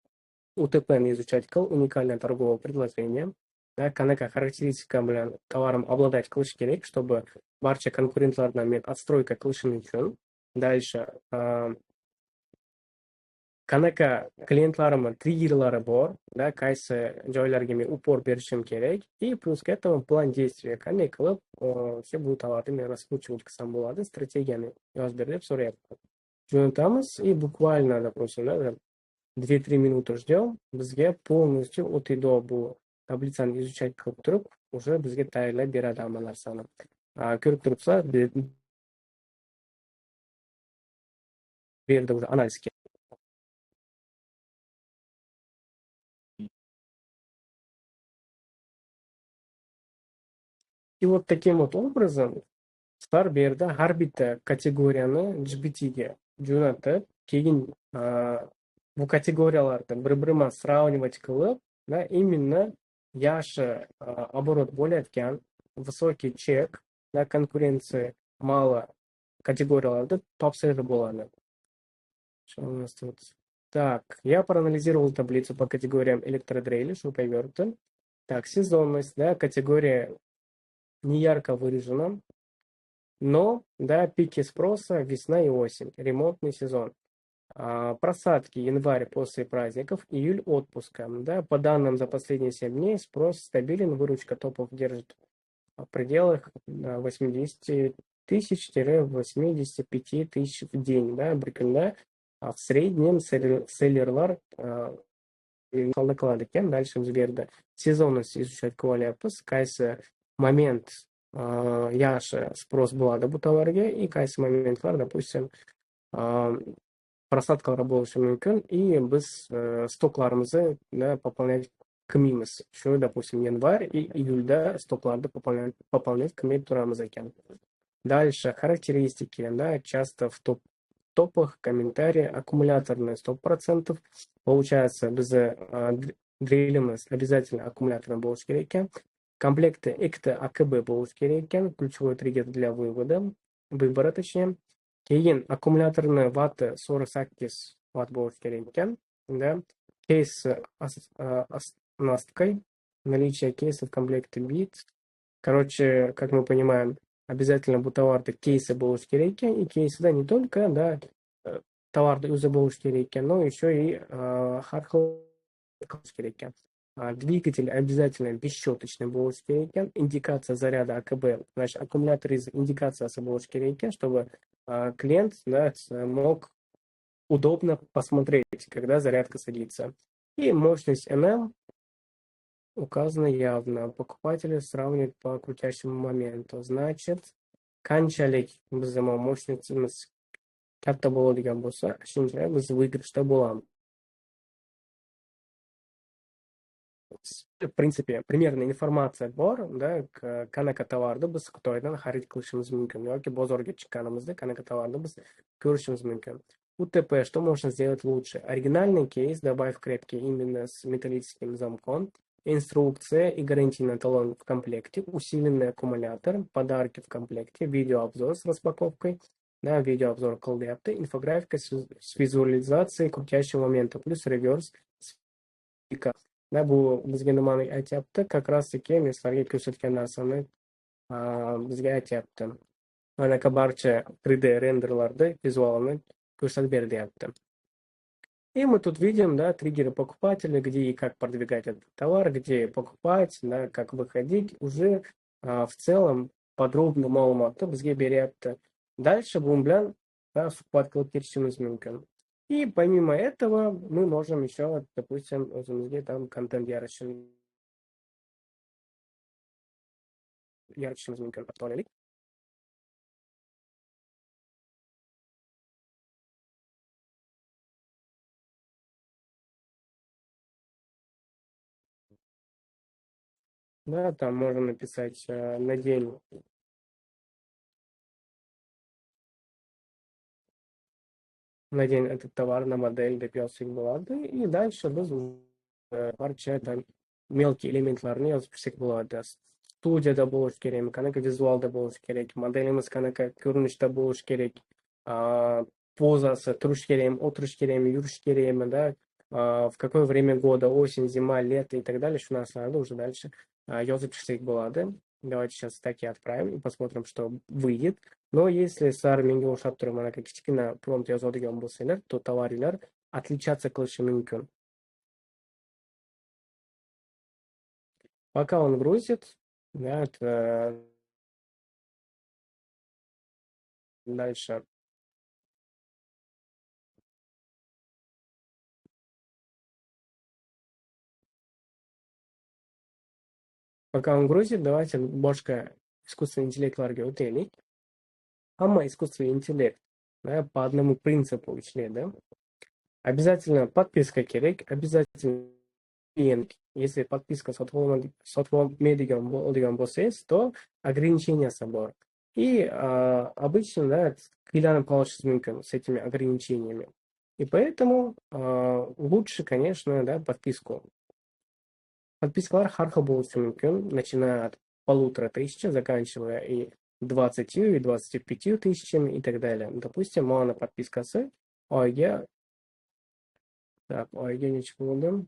[SPEAKER 1] UTP'ni изучать уникальное торговое предложение. Да, qanaqa характеристика bilan товаром обладать qilish kerak, чтобы barcha konkurentlardan men отстройка qilishim uchun. Дальше qanaqa klientlarimni triggerlari bor, да, qaysi joylarga men upor berishim kerak, и плюс к этому план действия, qanday qilib все bu tovarni men раскручивать qilsam bo'ladi, strategiyani yozib ber deb so'rayapti. Jo'natamiz и буквально, допустим, да, 2-3 минуты ждем, bizga полностью от и до bu tablitsani изучать qilib turib, уже bizga tayyorlab beradi hamma narsani. Ko'rib turibsizlar, bu yerda уже analiz kerak. И вот таким вот образом Ular bu yerda har bitta kategoriyani GPTga jo'natib, keyin bu kategoriyalarni bir-biri bilan сравнивать qilib, да, именно yaxshi оборот bo'layotgan, высокий чек, да, конкуренции мало категорияларда topshirib bo'ladi. Что у нас тут? Так, я проанализировал таблицу по категориям электродрели, шуруповерты. Так, сезонность, да, категория не ярко выражена. Но, да, пики спроса весна и осень, ремонтный сезон. Просадки январь после праздников, июль отпуска. Да, по данным за последние 7 дней спрос стабилен, выручка топов держит в пределах 80 тысяч-85 тысяч в день. Да, прикольно. В среднем селлерлар дальше взберда сезонность изучать кваляпус, кайсы момент yaxshi sпрос bo'ladi bu tovarga и qaysi momentlar, допустим, просадкалар bo'lishi mumkin и biz stoklarimizni пополнять qilmaymiz. Shu, допустим, январь и июльda stoklarni пополнять qilmay turamiz ekan. Дальше характеристики, да, часто в топах комментарии аккумуляторные 100%. Получается, biz drillimiz обязательно аккумуляторный bo'lishi kerak ekan. Комплекты ikkita AKB bo'lishi kerak ekan, ключевой триггер для выбора точнее. Keyin аккумуляторный ваты 48 Вт bo'lishi kerak ekan, да. Кейс оснасткой, наличие кейса в комплекте бит. Короче, как мы понимаем, обязательно bu tovarda кейсы bo'lishi kerak ekan, и кейсida не только, да, tovarda o'zi bo'lishi kerak ekan, но еще и har xil qilish kerak ekan. Двигатель обязательно бесщеточный bo'lishi kerak ekan, индикация заряда АКБ, значит, аккумулятор из индикацияsi bo'lishi kerak ekan, чтобы клиент, да, мог удобно посмотреть, когда зарядка садится. И мощность НМ указана явно. Покупатели сравнивают по крутящему моменту. Значит, qanchalik bizim mощностimiz katta bo'ladigan bo'lsa, shuncha biz выигрышda bo'lamiz. В принципе, примерно informatsiya bor, да, qanaqa tovarni biz Xitoydan xarid qilishimiz mumkin yoki bozorga chiqqanimizda qanaqa tovarni biz ko'rishimiz mumkin. УТП, что можно сделать лучше? Оригинальный кейс, добавь крепкий именно с металлическим замком, инструкция и гарантийный талон в комплекте, усиленный аккумулятор, подарки в комплекте, видеообзор с распаковкой, да, видеообзор колдепты, инфографика с визуализацией крутящего момента, плюс реверс с да, bu bizga nimani aytyapti? Как раз taки men sizlarga ko'rsatgan narsani bizga aytyapti. Anaqa barcha 3D рендерлерda vizualni ko'rsatib beryapti. И мы тут видим, да, триггеры покупателя, где и как продвигать этот товар, где покупать, да, как выходить. Уже в целом подробно ma'lumotni bizga beryapti. Дальше bu bilan suhbat qilib ketishimiz mumkin. И помимо этого мы можем еще, допустим, o'zimizga там kontent yaratishimiz mumkin. To'g'rilik. Да, там можно написать на день этот tовар на модель deb yozsak bo'ladi. И дальше biz barcha mелкие elementlarni yozib kirsak bo'ladi. Studiyada bo'lish kerakmi, qanaqa vizualda bo'lish kerak, modelimiz qanaqa ko'rinishda bo'lish kerak, pozasi turish kerakmi, o'tirish kerakmi, yurish kerakmi, да, в какое время года, осень, зима, лето и так далее, shu narsalarni уже дальше yozib kirsak bo'ladi. Давайте сейчас таки отправим и посмотрим, что выйдет. Но если sizlar menga o'xshab turib mana kichkina prompt yozadigan bo'lsanglar, то tovaringlar отличаться qilishi mumkin. Пока он грузит, да, дальше. Пока он грузит, давайте boshqa искусственный интеллектlarga o'taylik. Hamma искусственный интеллект, да, по одному принципу ishlaydi. Обязательно подписка kerak, обязательно клиент. Если подписка sotib olmaydigan bo'lsangiz, то ограниченияsi bor. И обычно, да, qiynalib qolishingiz mumkin с этими ограничениями. И поэтому лучше, конечно, да, подписку. Подпискалар har xil bo'lishi mumkin, начиная от 1500, заканчивая и 20, и 25 тысячами и так далее. Допустим, mana подпискасы oyga, так, oyga necha bo'ldi?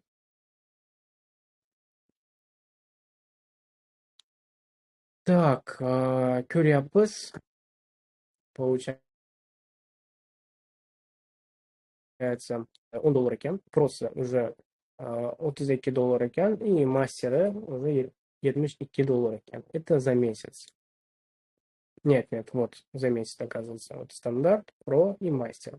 [SPEAKER 1] Так, ko'ryapmiz. Получается $10 ekan. Prosi уже $32 ekan, и мастера уже $72 ekan. Это за месяц. Нет, вот за месяц оказывается. Вот стандарт, про и мастер.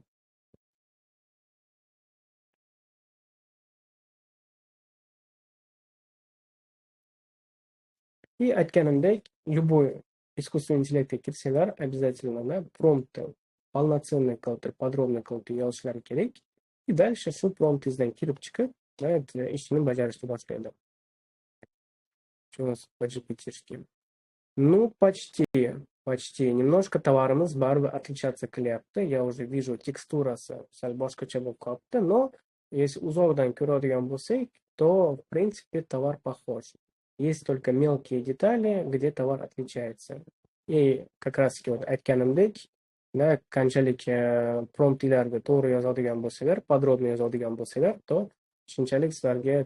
[SPEAKER 1] И aytganimdek, любой искусственный интеллектga kirsanglar, обязательно, да, promptni полноценный qilib, подробно qilib yozishlari kerak. И дальше shu promptingizdan kirib chiqib, ishini bajarishni boshlaydi. Что у нас по GPT-шке? Ну, почти. Немножко tovarimiz baribir отличаться qilyapti. Я уже вижу текстурasi sal boshqacha bo'lib qolibdi, но если uzoqdan ko'radigan bo'lsak, то в принципе товар похож. Есть только мелкие детали, где товар отличается. И как раз таки вот aytganimdek, да, qanchalik promptlarga to'g'ri yozadigan bo'lsanglar, подробно yozadigan bo'lsanglar, то shunchalik sizlarga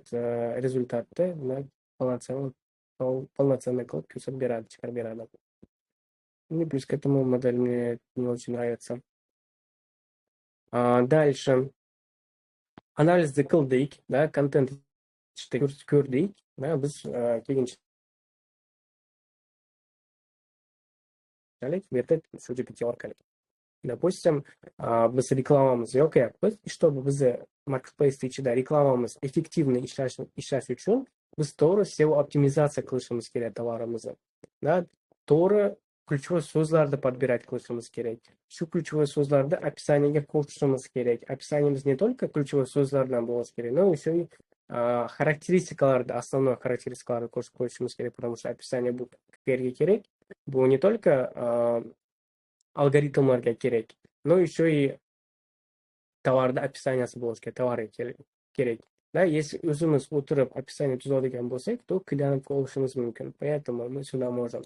[SPEAKER 1] rezultatni полноценный qilib ko'rsatib beradi, chiqarib beradi. И плюс к этому модель мне не очень нравится. Дальше. Анализды qildik, да, контент ko'rdik, да, biz keyinchalik bu yerda shu GPT orqali. Допустим, biz reklamamiz yoqyapmiz. Чтобы bizni marketplace ichida reklamamiz effektivно ishlash uchun biz to'g'ri SEO optimizatsiya qilishimiz kerak tovarimizni. Да, to'g'ri ключевой so'zlarni подбирать qilishimiz kerak. Shu ключевой so'zlarni описаниеga qo'shishimiz kerak. Описаниемыз не только ключевой so'zlardan bo'lishi kerak, но еще и характеристикаларды, основной характеристикаларды qo'shib qo'yishimiz kerak, потому что описание bu yerga kerak. Bu не только algoritmlarga kerak, но еще и tovarni описаниесі bo'lishi kerak, tovarga kerak. Да, если o'zimiz o'tirib описание tuzadigan bo'lsak, то клиентga olishimiz mumkin. Поэтому мы сюда можем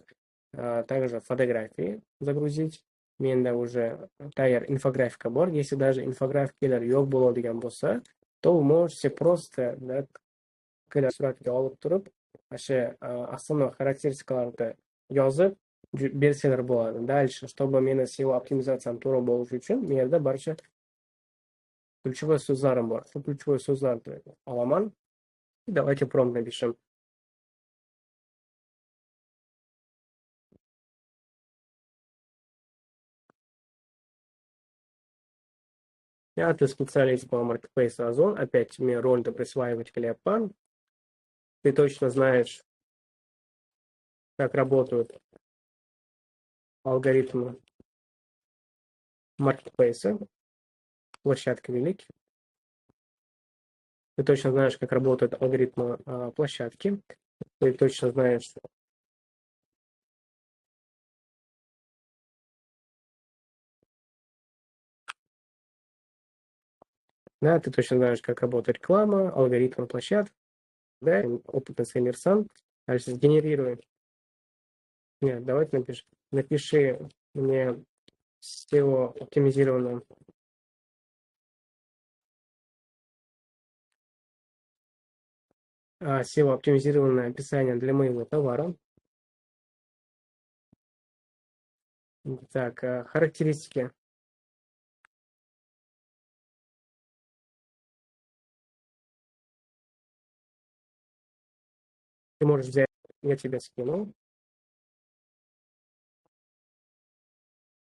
[SPEAKER 1] также фотографии загрузить. Menda уже tayyor infografika bor. Если даже infografikalar yo'q bo'ladigan bo'lsa, то вы можете просто suratga olib turib, o'sha основной характеристикаларды yozib bersalar bo'ladi. Дальше, чтобы meni SEO optimizatsiyam to'g'ri bo'lishi uchun, men yerda barcha ключевой so'zlarim bor. Shu ключевой so'zlarni olaman. Давайте prompt напишем. Ты специалист по Marketplace Озон. Опять мне роль-то присваивать Клеопан. Ты точно знаешь, как работают алгоритмы Marketplace, площадка великий. Ты точно знаешь, как работают алгоритмы площадки. Ты точно знаешь, да, ты точно знаешь, как работает реклама, алгоритмы площадки, да, опытный коммерсант. Дальше сгенерируй. Нет, давайте напиши мне SEO оптимизированное. SEO оптимизированное описание для моего товара. Так, характеристики. Ты можешь взять, я тебе скинул.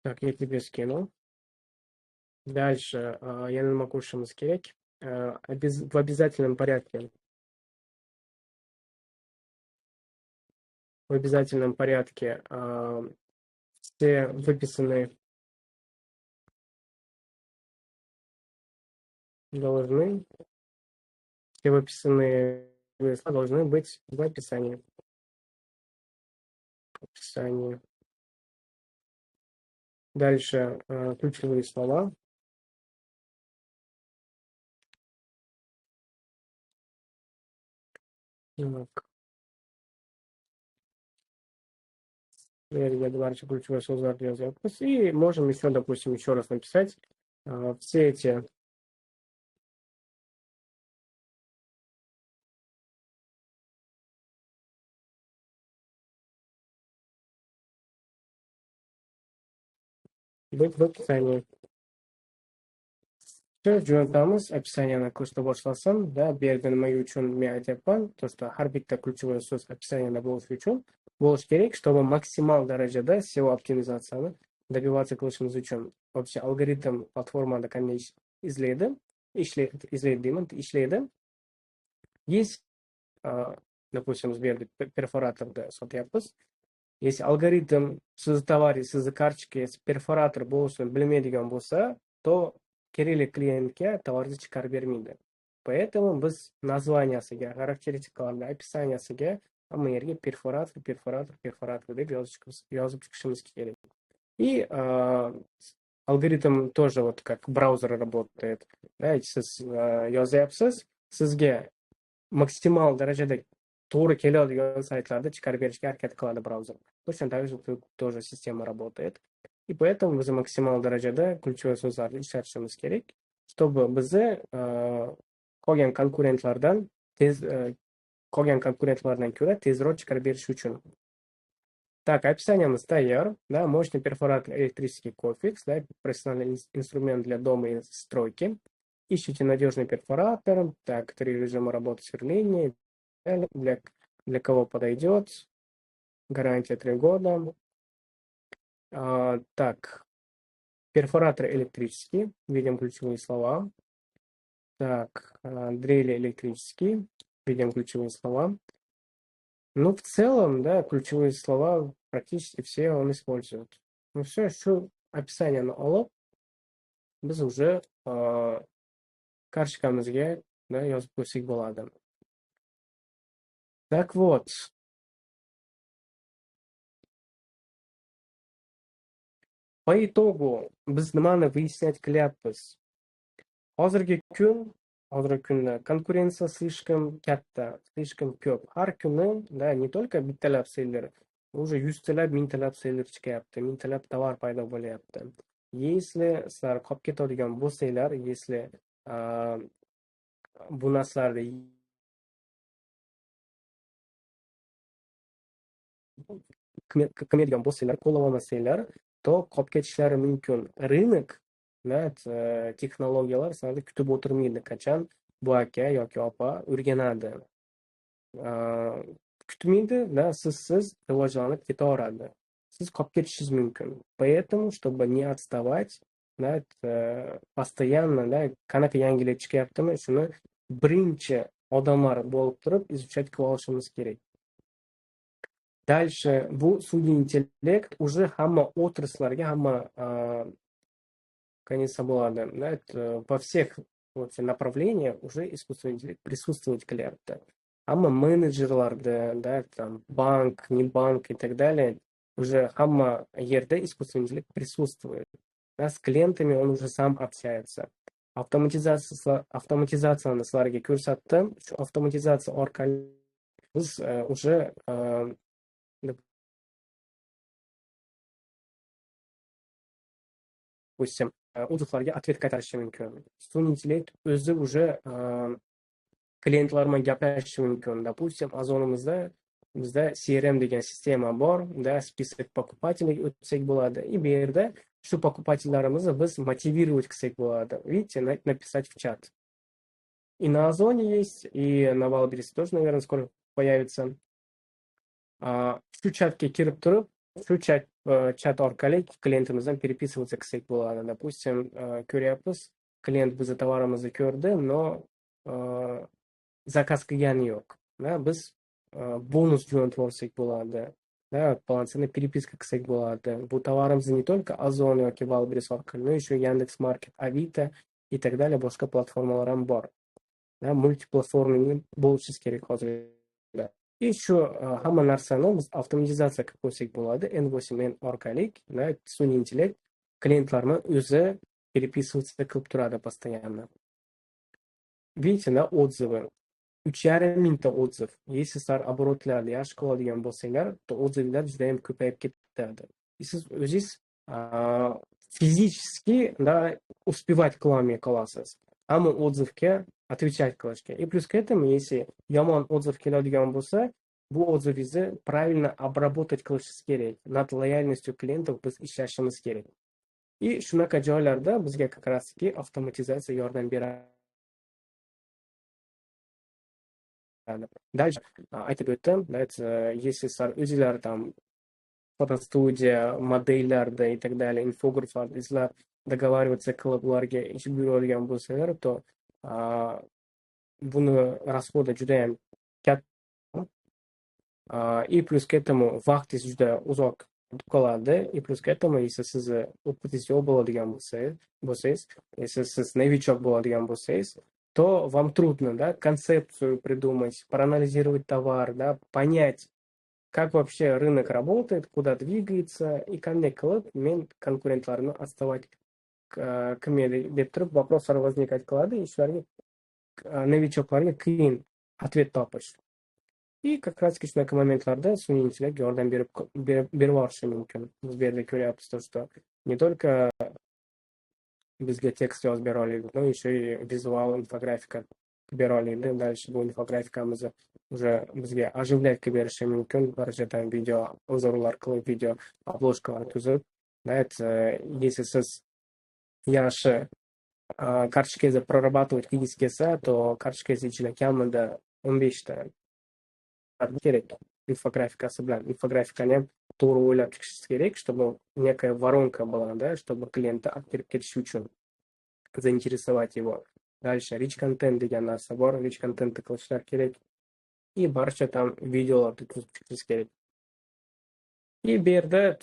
[SPEAKER 1] Так, я тебе скинул. Дальше я могу скинуть в обязательном порядке. В обязательном порядке все выписанные должны быть в описании. Дальше ключевые слова. Так. Я дальше ключевое слово для записи. И можем еще, допустим, еще раз написать все эти быть в описании. Все, jo'natamiz описание ko'rsatib boshlasam, да, bu yerda nimaga uchun men aytyapman, то что har bitta ключевой so'z описаниеda bo'lishi uchun bo'lishi kerak, чтобы maksimal darajada SEO optimizatsiyani добиваться qilishimiz uchun. Вообще algoritm platformada qanday ishlaydi. Есть, допустим, bu yerda perforatorda sotyapmiz. Если algoritm sizni tovaringiz, sizni kartochkangiz perforator bo'lishini bilmaydigan bo'lsa, то kerakli klientga tovaringizni chiqarib bermaydi. Поэтому biz названияsiga, характеристикаларga, описанияsiga hamma yerga perforator deb yozib chiqishimiz kerak. И алгоритм тоже вот как браузер работает. Да, siz yozyapsiz, sizga maksimal darajada to'g'ri keladigan saytlarda chiqarib berishga harakat qiladi brauzer. Точно так же тоже система работает. И поэтому biz maksimal darajada ключевой so'zlarni ishlatishimiz kerak, чтобы bizni qolgan konkurentlardan ko'ra tezroq chiqarib berish uchun. Так, описаниемыз tayyor. Да, мощный перфоратор электрический кофикс, да, профессиональный инструмент для дома и стройки. Ищите надежный перфоратор. Так, 3 режима работы сверления. Для кого подойдет. Гарантия 3 года. Так, перфоратор электрический. Видим ключевые слова. Так, дрели электрические. Видим ключевые слова. Ну, в целом, да, ключевые слова практически все он использует. Ну все, shu описаниeni olib, biz уже kartochkamizga yozib qo'ysak bo'ladi. Так вот, по итогу biz nimani выяснять qilyapmiz? Hozirgi kunda konkurensiya слишком katta, слишком ko'p. Har kuni не только bittalab seller, уже yuztalab, mingtalab seller chiqyapti, mingtalab tovar paydo bo'lyapti. Если sizlar qolib ketadigan bo'lsanglar, если bu narsalarni qilmaydigan bo'lsanglar, qo'llaolmasanglar, to qolib ketishlari mumkin. Rынок texnologiyalar sizlarni kutib o'tirmaydi. Qachon bu aka yoki opa o'rganadi. Kutmaydi, sizsiz rivojlanib ketaveradi. Siz qolib ketishingiz mumkin. Поэтому, чтобы не отставать, постоянно, qanaqa yangilik chiqyaptimi, shuni birinchi odamlar bo'lib turib изучать qilib olishimiz kerak. Дальше bu sun'iy intellekt уже hamma отраслlarga, hamma конец bo'ladi. Во всех направлениях уже искусственный интеллект присутствовать qilyapti. Hamma menejerlarda, там bank, не bank и так далее, уже hamma yerda искусственный интеллект присутствует. С клиентами он уже сам общается. Avtomatizatsiyani sizlarga ko'rsatdim. Shu avtomatizatsiya orqali biz уже допустим, отзывlarga ответ qaytarishi mumkin. Sun'iy intellekt o'zi уже klientlar bilan gaplashishi mumkin. Допустим, Ozonimizda bizda CRM degan sistema bor, список покупателей o'tsak bo'ladi. И bu yerda shu покупательlarimizni biz мотивировать qilsak bo'ladi. Видите, написать в чат. И на Озоне есть, и на Wildberries тоже, наверное, скоро появится. Shu chatga kirib turib, shu chat orqali klientimizdan переписываться qilsak bo'ladi. Допустим, ko'ryapmiz, klient bizni tovarimizni ko'rdi, но zakaz qilgani yo'q. Biz bonus jo'natib olsak bo'ladi. Полноценная переписка qilsak bo'ladi. Bu tovarimizni не только Ozon yoki Wildberries orqali, но еще Яндекс.Маркет, Авито и так далее, boshqa platformalar ham bor. Multiplattformali bo'lishingiz kerak hozirda. И shu hamma narsani biz avtomatizatsiya qilib qo'ysak bo'ladi. N8N orqali sun'iy intellekt klientlarni o'zi переписываться qilib turadi постоянно. Видите, отзывы. 3,5 mingta отзыв. Если sizlar оборотlarni yaxshi qiladigan bo'lsanglar, to отзывlar juda ham ko'payib ketadi. И siz o'zingiz fizически успевать qilolmay qolasiz. Hamma отзывga отвечать qilishga. И плюс к этому, если yomon отзыв keladigan bo'lsa, bu отзывingizni правильно обработать qilishingiz kerak. Nad loyalностью клиентов biz ishlashimiz kerak. И shunaqa joylarda bizga как раз taки avtomatizatsiya yordam beradi. Дальше aytib o'tdim, если sizlar o'zinglar там fotostudiya, modellarda и так далее, infograflarni izlab договариваться qilib ularga ish buyuradigan bo'lsanglar, to buni расходы juda ham katta. И плюс к этому vaqtingiz juda uzoq qoladi. И плюс к этому, если sizni o'qitingiz yo'q bo'ladigan bo'lsangiz, если siz novichok bo'ladigan bo'lsangiz, то вам трудно, концепцию придумать, проанализировать товар, понять, как вообще рынок работает, куда двигается, и qanday qilib men konkurentlarni отставать qilmaydi deb turib vопросlar возникать qiladi. Shularga novichoklarga qiyin ответ topish. И как раз shunaqa momentlarda sun'iy intellekt yordam berib yuborishi mumkin. Biz bu yerda ko'ryapmiz, что не только bizga tekst yozib bera oladi, но еще и vizual infografika bera oladi. Дальше bu infografikamizni уже bizga оживлять qilib berishi mumkin. Barchadan video o'zorlar qilib, video obложкалар tuzib. Если siz yaxshi kartochkangizni прорабатывать qilgingiz kelsa, to kartochkangiz ichida kamida 15 ta kerak infografikasi bilan. Infografikani ham to'g'ri o'ylab chiqishingiz kerak, чтобы некая воронка была, чтобы klientni olib kirib ketish uchun заинтересовать его. Дальше rich content degan narsa bor, rich contentni qilishlar kerak. И barcha там videolarni tuzib chiqishingiz kerak. И bu yerda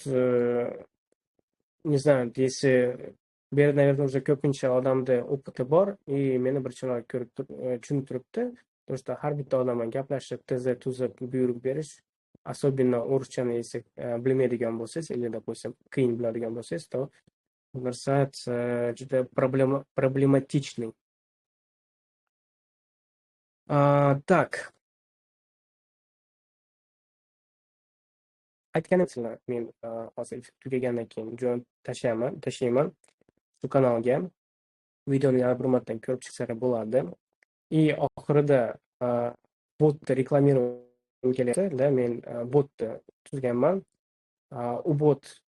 [SPEAKER 1] не знаю, если bu yerda, наверное, уже ko'pincha odamda opiti bor и meni bir chiroyli tushunib turibdi. То, что har bitta odam bilan gaplashib, tuzib, buyruq berish, особенно o'rischani если bilmaydigan bo'lsangiz, или, допустим, qiyin biladigan bo'lsangiz, то bu narsa juda проблематичный. Так, aytganimcha men hozir tugagandan keyin jo'natib tashlayman shu kanalga. Videoni yana bir marta ko'rib chiqsanglar bo'ladi. И oxirida botni reklamirovat kelyapti, men botni tuzganman. U bot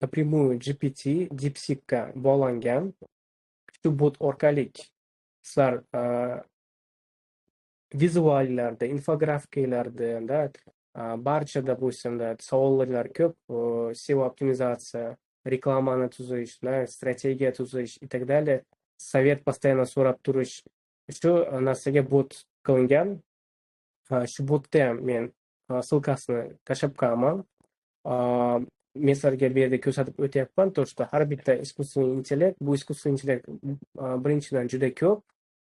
[SPEAKER 1] напрямую GPT, DeepSeek'ga bog'langan. Shu bot orqali sizlar vizuallarda, infografikalarda, barcha, допустим, savollar ko'p, SEO optimizatsiya, reklamani tuzish, strategiya tuzish и так далее, совет постоянно so'rab turish, shu narsaga bot qilingan. Shu botda ham men ссылкасini tashlab qo'yaman. Men sizlarga bu yerda ko'rsatib o'tyapman, то, что har bitta искусственный интеллект, bu искусственный интеллект birinchidan juda ko'p.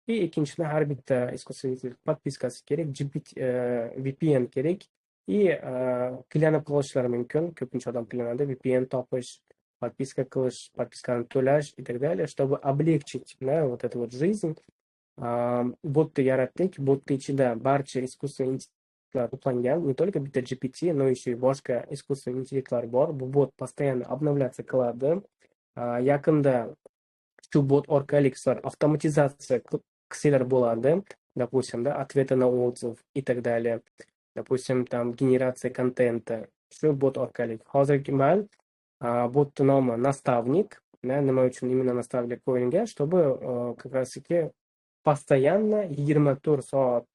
[SPEAKER 1] И ikkinchidan har bitta искусственный интеллект подпискasi kerak, VPN kerak. И qilib qolishlari mumkin. Ko'pincha odam qilinadi VPN topish, подписка qilish, подпискani to'lash и так далее, чтобы облегчить вот эту вот жизнь. Botni yaratdik. Botni ichida barcha искусственный интеллектlar to'plangan. Не только bitta GPT, но еще и boshqa искусственный интеллектlar bor. Bu bot постоянно обновляться qiladi. Yaqinda shu bot orqali sizlar avtomatizatsiya qilsanglar bo'ladi. Допустим, ответы на отзыв и так далее. Допустим, там генерация контента. Shu bot orqali. Hozirgi mal botni nomi nastavnik. Nima uchun именно nastavnik qo'yilgan? Чтобы как раз таки постоянно 24 soat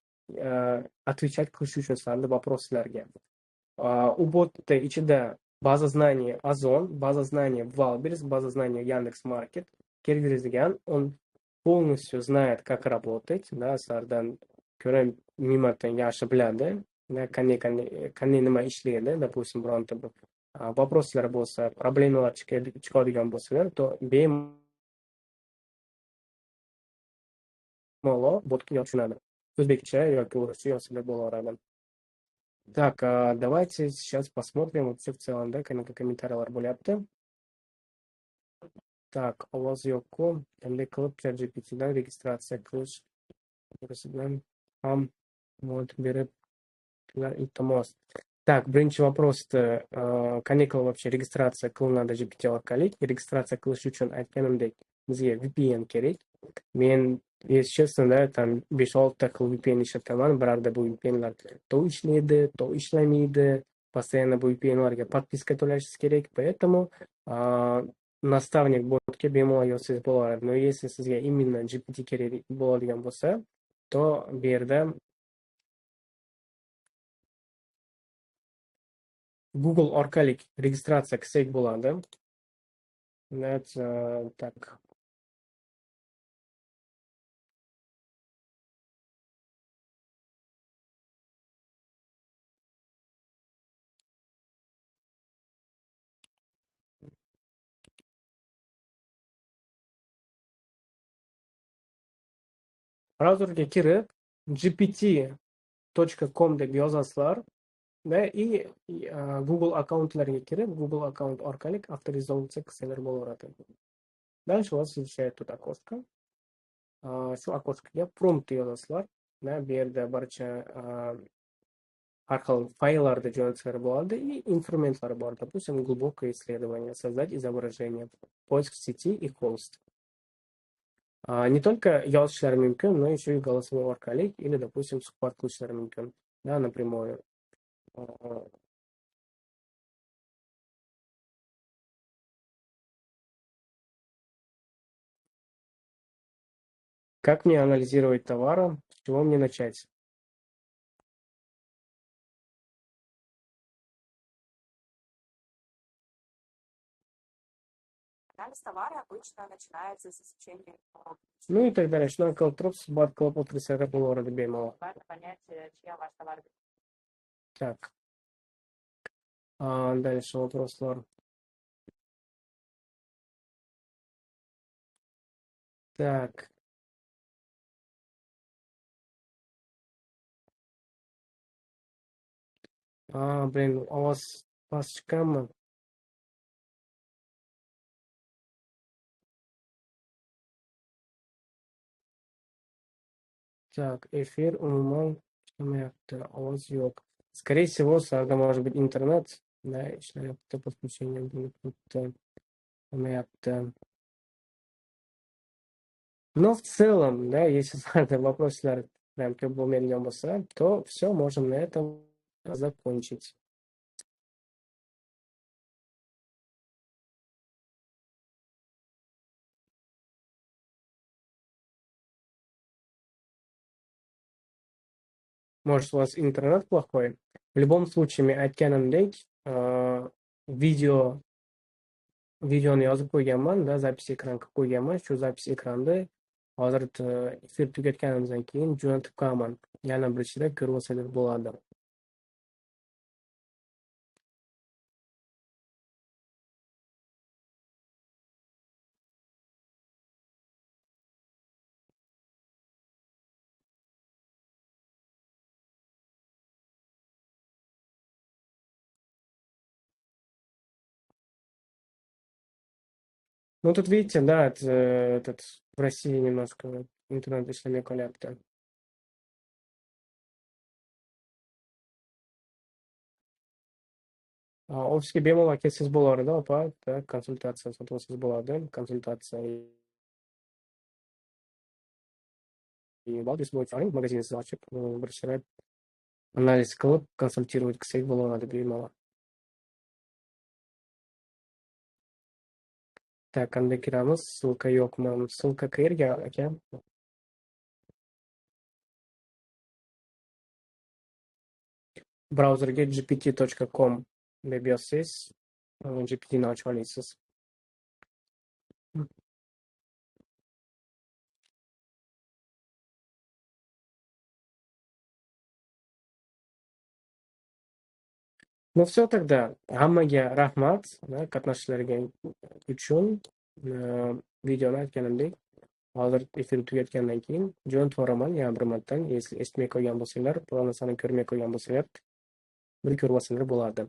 [SPEAKER 1] отвечать qilish uchun sizlarning vопросlarga. U botda ichida baza знаний Ozon, baza знаний Wildberries, baza знаний Яндекс.Маркет kirgizilgan. Он полностью знает, как работать, sizlardan ko'ra ming marta yaxshi biladi. Qanday nima ishlaydi. Допустим, bironta vопроslar bo'lsa, problemalar chiqadigan bo'lsalar, то bemalol botga tushunadi. O'zbekcha yoki o'rischa yozsalar bo'laveradi. Так, давайте сейчас посмотрим вообще в целом, qanaqa kommentariylar bo'lyapti. Так, ovoz yo'q-ku. Qanday qilib ChatGPTdan registratsiya qilish to'g'risidan ham ma'lumot berib iltimos. Так, birinchi vопроsda qanday qilib вообще registratsiya qilinadi GPT orqali? Registratsiya qilish uchun aytganimdek, bizga VPN kerak. Men если честно, там 5-6 xil VPN ishlataman. Birarda bu VPNlar to ishlaydi, to ishlamaydi. Постоянно bu VPNlarga подписка to'lashingiz kerak. Поэтому nastavnik botga bemalol yozsangiz bo'laveradi. Но если sizga именно GPT kerak bo'ladigan bo'lsa, то bu yerda Google orqali registratsiya qilsak bo'ladi. Так. Brauzerga kirib gpt.com deb yozasizlar. И Google akkauntlarga kirib, Google akkaunt orqali avtorizatsiya qilsanglar bo'laveradi. Дальше у вас включает тут окошко. Shu окошкаga prompt yozasizlar. Bu yerda barcha har xil fayllarni jo'natsanglar bo'ladi. И инструментlar bor. Допустим, глубокое исследование, создать изображение, поиск в сети и холст. Не только yozishlari mumkin, но еще и голосовой orqali или, допустим, suhbat qilishlari mumkin, напрямую. Как мне анализировать товары? С чего мне начать? Анализ товара обычно начинается с изучения. Ну и так далее. Shundan qilib turib, suhbat qilib o'tirsanglar bo'laveradi bemalol. Так. Дальше вопрослар. Так. Блин, ovoz past chiqqanmi? Так, эфир umuman ishlamayapti, ovoz yo'q. Скорее всего, сразу может быть интернет, да, ishlayapti, подключение Bluetooth olmayapti. Но в целом, да, если вопросlar прям ko'p bo'lmaydigan bo'lsa, то все, можем на этом закончить. Может, у вас интернет плохой? В любом случае, men aytganimdek, video videoni yozib qo'yganman, da, запись ekran qilib qo'yganman. Shu запись ekranni hozir efir tugatganimizdan keyin jo'natib qo'yaman. Yana bir ishida ko'rib olsangiz bo'ladi. Ну, тут видите, да, этот в России немножко интернет ishlamay qolyapti. Ofisga bemalol kelsangiz bo'lardi, opa, konsultatsiya sotib olsangiz bo'ladi. Konsultatsiya adres bo'yicha oling, magaziningizni ochib, bir sharoit analiz qilib, konsulировать qilsangiz bo'laveradi bemalol. Так, qanday kiramiz? Ссылка yo'qmi? Ссылка qayerga, aka? Brauzerga gpt.com deb yozsangiz, GPTni ochib olasiz. Ну все тогда. Hammaga rahmat, qatnashishlaring uchun. Videoni aytganimdek, hozir efir tugatgandan keyin jo'natib yuboraman yana bir martadan. Eshitmay qolgan bo'lsanglar, biron narsani ko'rmay qolgan bo'lsanglar, bir ko'rib olsanglar bo'ladi.